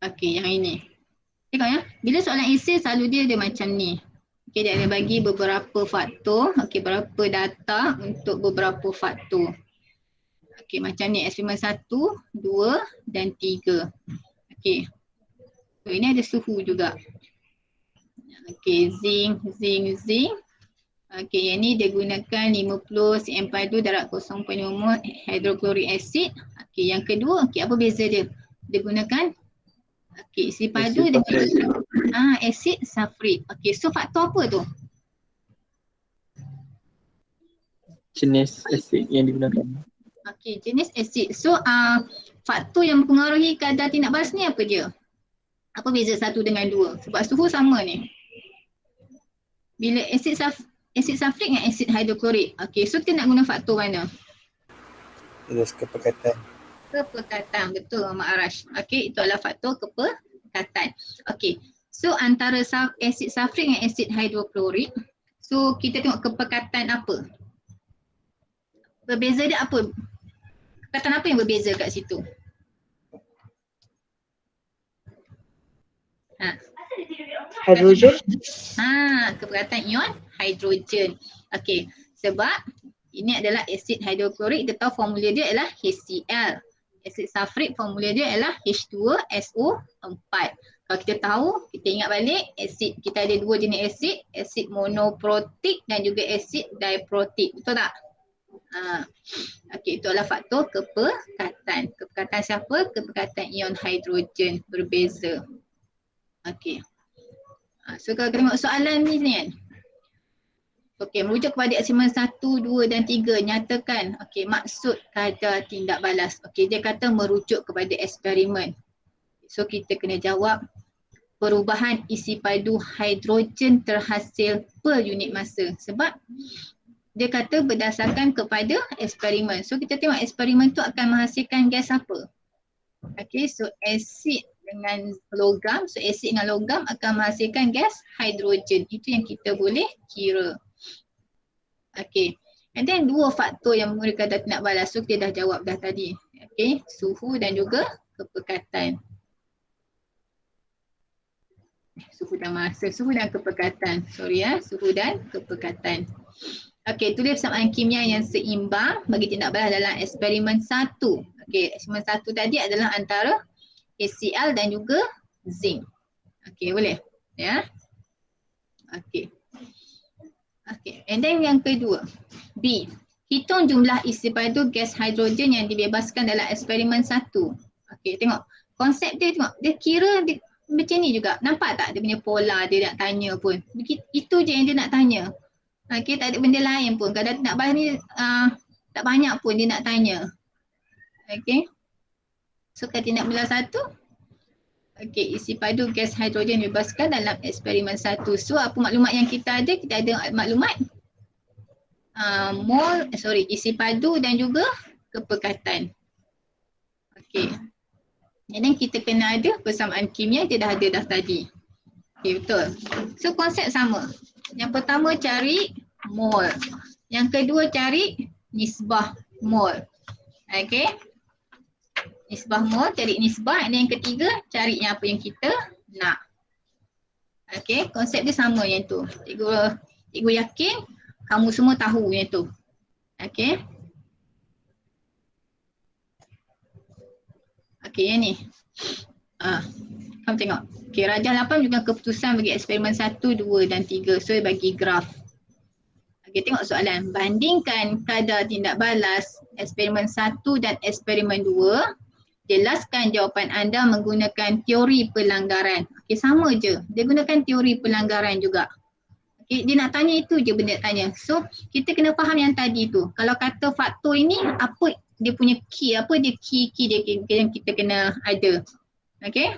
Okey, yang ini. Tengok ya. Bila soalan esei selalu dia macam ni. Okey, dia ada bagi beberapa faktor. Okey, berapa data untuk beberapa faktor. Okey, macam ni eksperimen 1, 2 dan 3. Okey. So, ini ada suhu juga. Okey, zinc. Okey, yang ni dia gunakan 50 cm padu darab 0.5 mol hidroklorik asid. Okey, yang kedua, okey, apa beza dia? Dia gunakan isi padu dengan asid sulfurik. Okey, so faktor apa tu?
Jenis asid yang digunakan.
Okey, jenis asid. So faktor yang mempengaruhi kadar tindak balas ni apa dia? Apa beza 1 dengan 2? Sebab suhu sama ni. Bila asid sulfurik dengan asid hidroklorik. Okey, so kita nak guna faktor mana?
Terus kepekatan.
Kepekatan, betul Mak Arash. Okey, itu adalah faktor kepekatan. Okey, so antara asid sulfurik dengan asid hidroklorik, so kita tengok kepekatan apa? Berbeza dia apa? Kepekatan apa yang berbeza kat situ?
Hidrogen.
Kepekatan ion hidrogen. Okey, sebab ini adalah asid hidroklorik, kita tahu formula dia adalah HCl. Asid sulfurik formula dia adalah H2SO4. Kalau kita tahu, kita ingat balik, asid kita ada dua jenis asid, asid monoprotik dan juga asid diprotik. Betul tak? Okey, itu adalah faktor kepekatan. Kepekatan siapa? Kepekatan ion hidrogen berbeza. Okey. So kalau tengok soalan ni kan. Okey, merujuk kepada aksioma 1, 2 dan 3. Nyatakan, okey, maksud kadar tindak balas. Okey, dia kata merujuk kepada eksperimen. So kita kena jawab perubahan isi padu hidrogen terhasil per unit masa. Sebab dia kata berdasarkan kepada eksperimen. So kita tengok eksperimen tu akan menghasilkan gas apa. Okay, so asid dengan logam. So asid dengan logam akan menghasilkan gas hidrogen. Itu yang kita boleh kira. Okay. And then dua faktor yang memberi kadar tindak balas. So kita dah jawab dah tadi. Okay, suhu dan juga kepekatan. Suhu dan masa, suhu dan kepekatan. Sorry ya, suhu dan kepekatan. Okey, tulis persamaan kimia yang seimbang bagi tindak balas dalam eksperimen 1. Okey, eksperimen 1 tadi adalah antara HCl dan juga zinc. Okey, boleh? Ya. Okey. Okey, and then yang kedua, B. Hitung jumlah isi padu gas hidrogen yang dibebaskan dalam eksperimen 1. Okey, tengok. Konsep dia tengok, dia kira dia macam ni juga. Nampak tak dia punya pola dia nak tanya pun. Itu je yang dia nak tanya. Okay, tak ada benda lain pun. Kadar tindak balas ni tak banyak pun dia nak tanya. Okay. So kalau tindak balas 1. Okay, isi padu gas hidrogen dibebaskan dalam eksperimen 1. So apa maklumat yang kita ada? Kita ada maklumat isi padu dan juga kepekatan. Okay. Dan kita kena ada persamaan kimia, dia dah ada dah tadi. Okay, betul. So konsep sama. Yang pertama cari mol. Yang kedua cari nisbah mol. Okay. Nisbah mol, cari nisbah. Dan yang ketiga cari yang apa yang kita nak. Okay, konsep dia sama yang tu. Cikgu yakin kamu semua tahu yang tu. Okay. Okay, yang ni. Kamu tengok. Okay, rajah 8 juga keputusan bagi eksperimen 1, 2 dan 3. So, bagi graf. Okay, tengok soalan. Bandingkan kadar tindak balas eksperimen 1 dan eksperimen 2. Jelaskan jawapan anda menggunakan teori pelanggaran. Okay, sama je. Dia gunakan teori pelanggaran juga. Okay, dia nak tanya itu je benda tanya. So, kita kena faham yang tadi tu. Kalau kata faktor ini, apa dia punya key, apa dia key dia yang kita kena ada. Okay.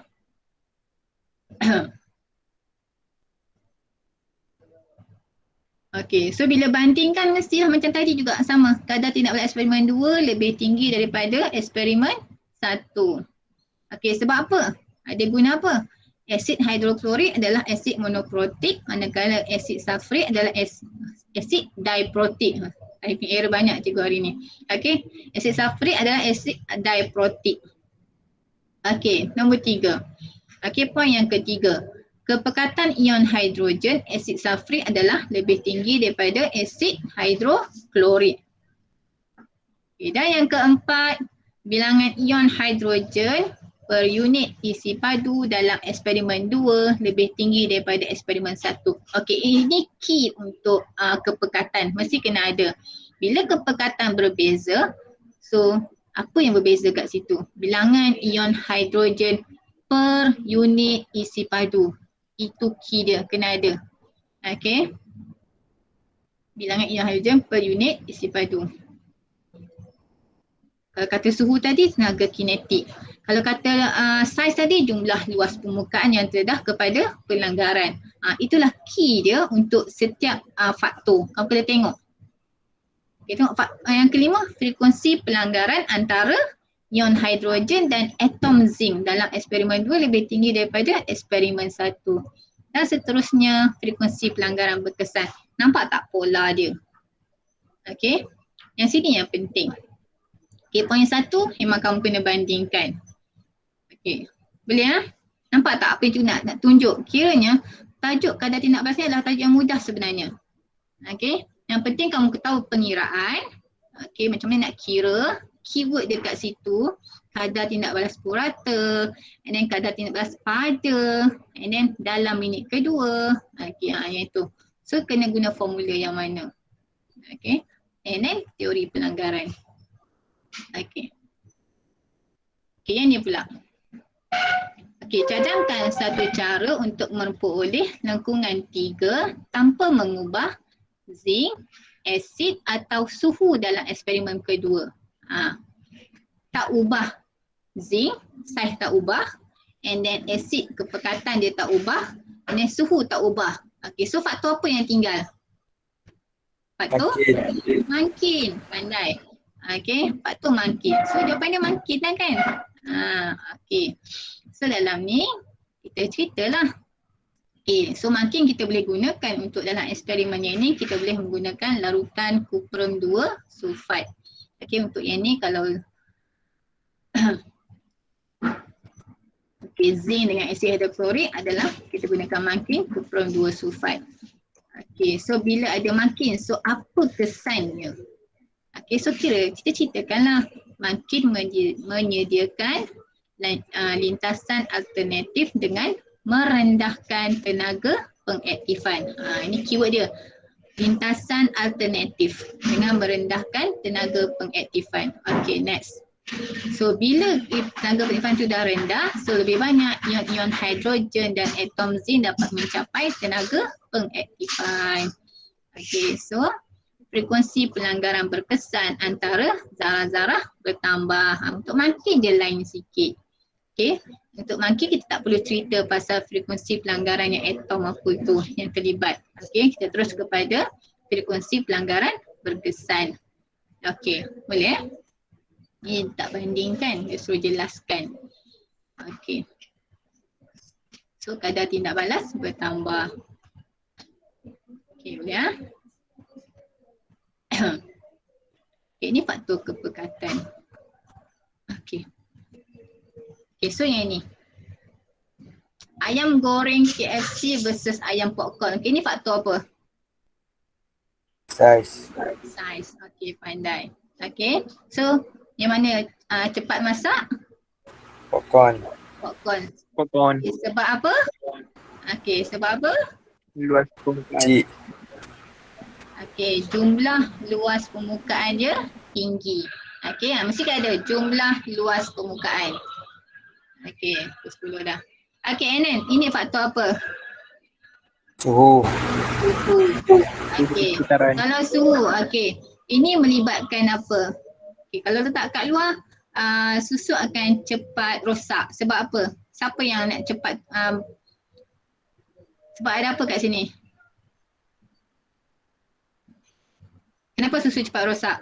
Okay, so bila bandingkan mestilah macam tadi juga sama. Kadar tindak balas eksperimen 2 lebih tinggi daripada eksperimen 1. Okay, sebab apa? Ada guna apa? Asid hidroklorik adalah asid monoprotik, manakala asid sulfurik adalah asid diprotik. Typing error banyak cikgu hari ni. Okay, asid sulfurik adalah asid diprotik. Okay, nombor 3. Okay, poin yang ketiga. Kepekatan ion hidrogen asid sulfurik adalah lebih tinggi daripada asid hidroklorik. Okay, dan yang keempat, bilangan ion hidrogen per unit isi padu dalam eksperimen 2 lebih tinggi daripada eksperimen 1. Okey, ini key untuk kepekatan. Mesti kena ada. Bila kepekatan berbeza, so apa yang berbeza kat situ? Bilangan ion hidrogen per unit isi padu. Itu key dia, kena ada. Okey. Bilangan ion hidrogen per unit isi padu. Kalau kata suhu tadi, tenaga kinetik. Kalau kata saiz tadi, jumlah luas permukaan yang terdedah kepada pelanggaran. Itulah key dia untuk setiap faktor. Kamu kena tengok. Okay, tengok yang kelima, frekuensi pelanggaran antara ion hidrogen dan atom zinc dalam eksperimen 2 lebih tinggi daripada eksperimen 1. Dan seterusnya, frekuensi pelanggaran berkesan. Nampak tak pola dia? Okey. Yang sini yang penting. Okey, poin 1 memang kamu kena bandingkan. Okey. Boleh ya? Nampak tak apa yang nak tunjuk? Kiranya tajuk kadar tindak balas ni adalah tajuk yang mudah sebenarnya. Okey. Yang penting kamu tahu pengiraan. Okey, macam mana nak kira? Keyword dekat situ, kadar tindak balas purata, and then kadar tindak balas pada, and then dalam minit kedua. Okey, yang itu. So kena guna formula yang mana? Okey. And then teori pelanggaran. Okey. Okey, yang ni pula. Okey, cadangkan satu cara untuk memperoleh lengkungan 3 tanpa mengubah zinc, asid atau suhu dalam eksperimen kedua. Tak ubah zinc, saiz tak ubah, and then asid kepekatan dia tak ubah, and then suhu tak ubah. Okey, so faktor apa yang tinggal? Faktor mungkin, pandai. Okey, faktor mungkin. So jawapan dia mungkin lah kan? Okey. So dalam ni kita ceritalah. Okey, so mungkin kita boleh gunakan untuk dalam eksperimen yang ni kita boleh menggunakan larutan kuprum 2 sulfat. Okey, untuk yang ni kalau okey, zinc dengan asid hidroklorik adalah kita gunakan mungkin kuprum 2 sulfat. Okey, so bila ada mungkin, so apa kesannya? Okey, so kita ceritakanlah mungkin menyediakan lintasan alternatif dengan merendahkan tenaga pengaktifan. Ini keyword dia. Lintasan alternatif dengan merendahkan tenaga pengaktifan. Okey, next. So bila tenaga pengaktifan itu dah rendah, so lebih banyak ion-ion hidrogen dan atom zinc dapat mencapai tenaga pengaktifan. Okey, so frekuensi pelanggaran berkesan antara zarah-zarah bertambah. Untuk makin dia lain sikit. Okey, untuk makin kita tak perlu cerita pasal frekuensi pelanggaran yang atom apa itu yang terlibat. Okey, kita terus kepada frekuensi pelanggaran berkesan. Okey, boleh? Ni tak bandingkan, dia suruh jelaskan. Okey. So kadar tindak balas bertambah. Okey, boleh ya? Okay, ini faktor kepekatan. Okey. Okey, so yang ni. Ayam goreng KFC versus ayam popcorn. Okey, ni faktor apa?
Saiz.
Saiz. Okey, pandai. Okey, so yang mana cepat masak?
Popcorn.
Popcorn.
Popcorn.
Okay, sebab apa? Okey, sebab apa?
Luas permukaan.
Cik.
Okey, jumlah luas permukaan dia tinggi. Okey, mesti kan ada jumlah luas permukaan. Okey, 10 dah. Okey, Anan, ini faktor apa?
Suhu.
Suhu. Okey,
Sekitaran.
kalau suhu, okey. Ini melibatkan apa? Okey, kalau letak kat luar, susu akan cepat rosak. Sebab apa? Siapa yang nak cepat? Sebab ada apa kat sini? Kenapa susu cepat rosak?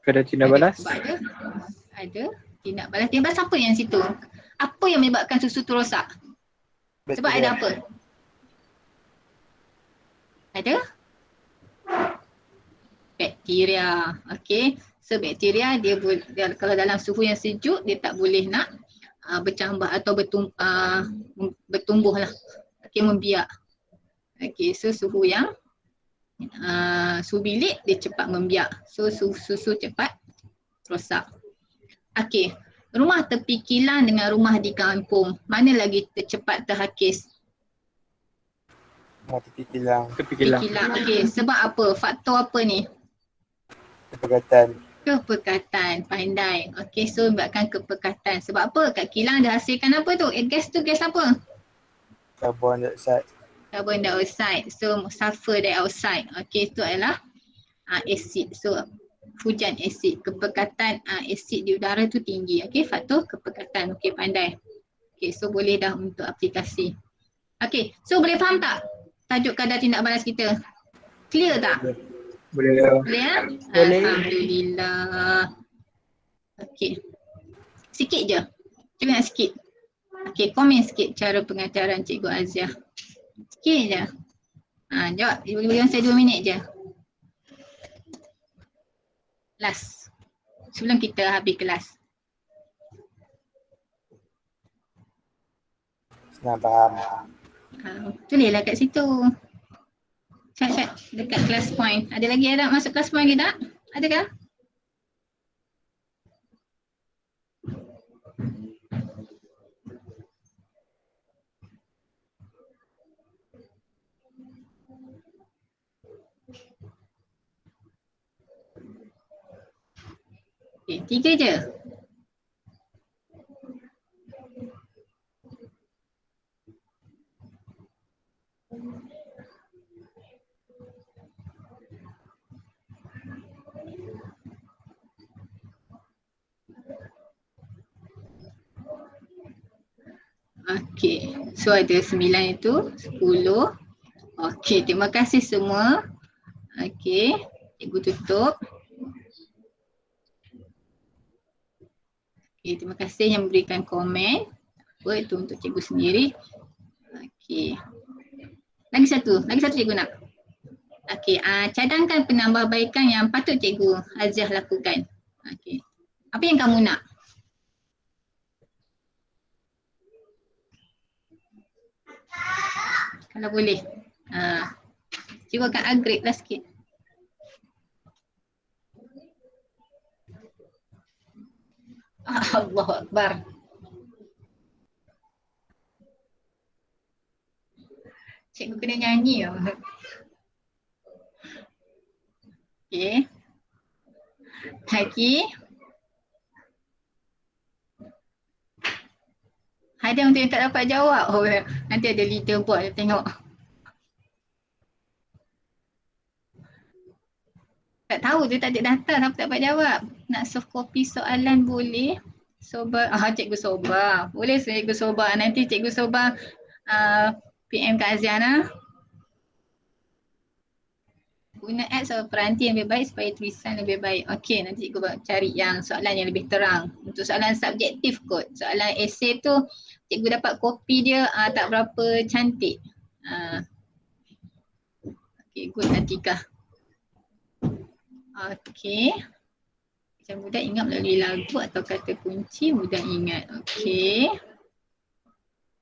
Kadar tindak balas.
Sebab ada tindak balas. Tindak balas apa yang situ? Apa yang menyebabkan susu tu rosak? Sebab ada apa? Ada? Bakteria. Okey. So bakteria dia kalau dalam suhu yang sejuk dia tak boleh nak bercambah atau bertumbuh lah. Okey, membiak. Okey, so suhu yang suhu bilik dia cepat membiak. So susu cepat rosak. Okey, rumah tepi kilang dengan rumah di kampung, mana lagi cepat terhakis?
Rumah tepi kilang.
Tepi
Tepi
kilang.
kilang. Okey, sebab apa? Faktor apa ni?
Kepekatan.
Kepekatan, pandai. Okey, so menyebabkan kepekatan. Sebab apa? Kat kilang dia hasilkan apa tu? Gas tu gas apa?
Karbon dioksida.
Carbon dioxide. So sulfur dioxide. Okey, itu adalah asid. So hujan asid. Kepekatan asid di udara tu tinggi. Okey, faktor kepekatan. Okey, pandai. Okey, so boleh dah untuk aplikasi. Okey, so boleh faham tak tajuk kadar tindak balas kita? Clear tak?
Boleh.
Boleh ya?
Boleh.
Alhamdulillah. Okey. Sikit je. Cuba nak sikit. Okey, komen sikit cara pengajaran Cikgu Aziah. Sikit je. Jawab. Bagi saya 2 minit je. Last. Sebelum kita habis kelas.
Senang faham.
Tulislah kat situ. Chat dekat class point. Ada lagi ada masuk class point ke tak? Adakah? Okay, 3 je. Okey, so ada 9 itu, 10. Okey, terima kasih semua. Okey, cikgu tutup. Okey, terima kasih yang memberikan komen. Apa itu untuk cikgu sendiri. Okey. Lagi satu cikgu nak. Okey, cadangkan penambahbaikan yang patut cikgu Aziah lakukan. Okey. Apa yang kamu nak? Kalau boleh. Cikgu akan upgrade lah sikit. Allahu Akbar. Cikgu kena nyanyi lah. Okey. Lagi. Ada untuk yang tak dapat jawab. Oh, nanti ada leader buat dia tengok. Tak tahu dia tak ada data tapi tak dapat jawab. Nak soft copy soalan boleh. Soba, cikgu Soba. Boleh cikgu Soba. Nanti cikgu Soba PM Kak Aziana. Guna apps atau peranti yang lebih baik supaya tulisan lebih baik. Okey, nanti cikgu cari yang soalan yang lebih terang. Untuk soalan subjektif kot. Soalan esei tu cikgu dapat kopi dia tak berapa cantik. Okey, good Atikah. Okey. Macam mudah ingat melalui lagu atau kata kunci, mudah ingat. Okey.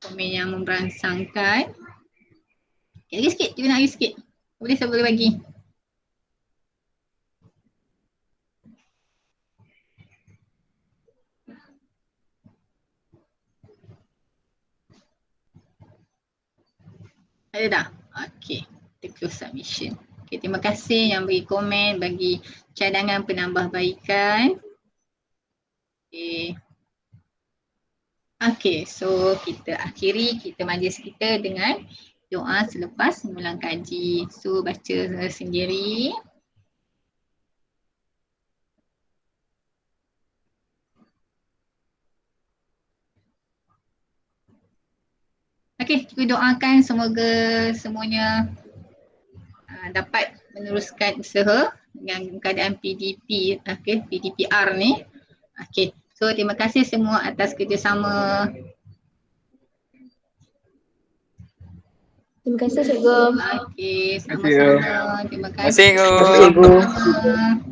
Komen yang memberangsangkan. Okay, lagi sikit, cikgu nak lagi sikit. Boleh saya boleh bagi. Ada dah? Okey, kita close submission. Okey, terima kasih yang bagi komen, bagi cadangan penambahbaikan. Okey. Okey, so kita akhiri kita majlis kita dengan doa selepas mengulang kaji. So baca sendiri. Okey, kita doakan semoga semuanya dapat meneruskan usaha dengan keadaan PDP, PDPR ni. Okey, so terima kasih semua atas kerjasama.
Terima kasih cikgu.
Okey, sama-sama. Terima kasih.
Terima kasih, cikgu.
Cikgu.
Sama-sama.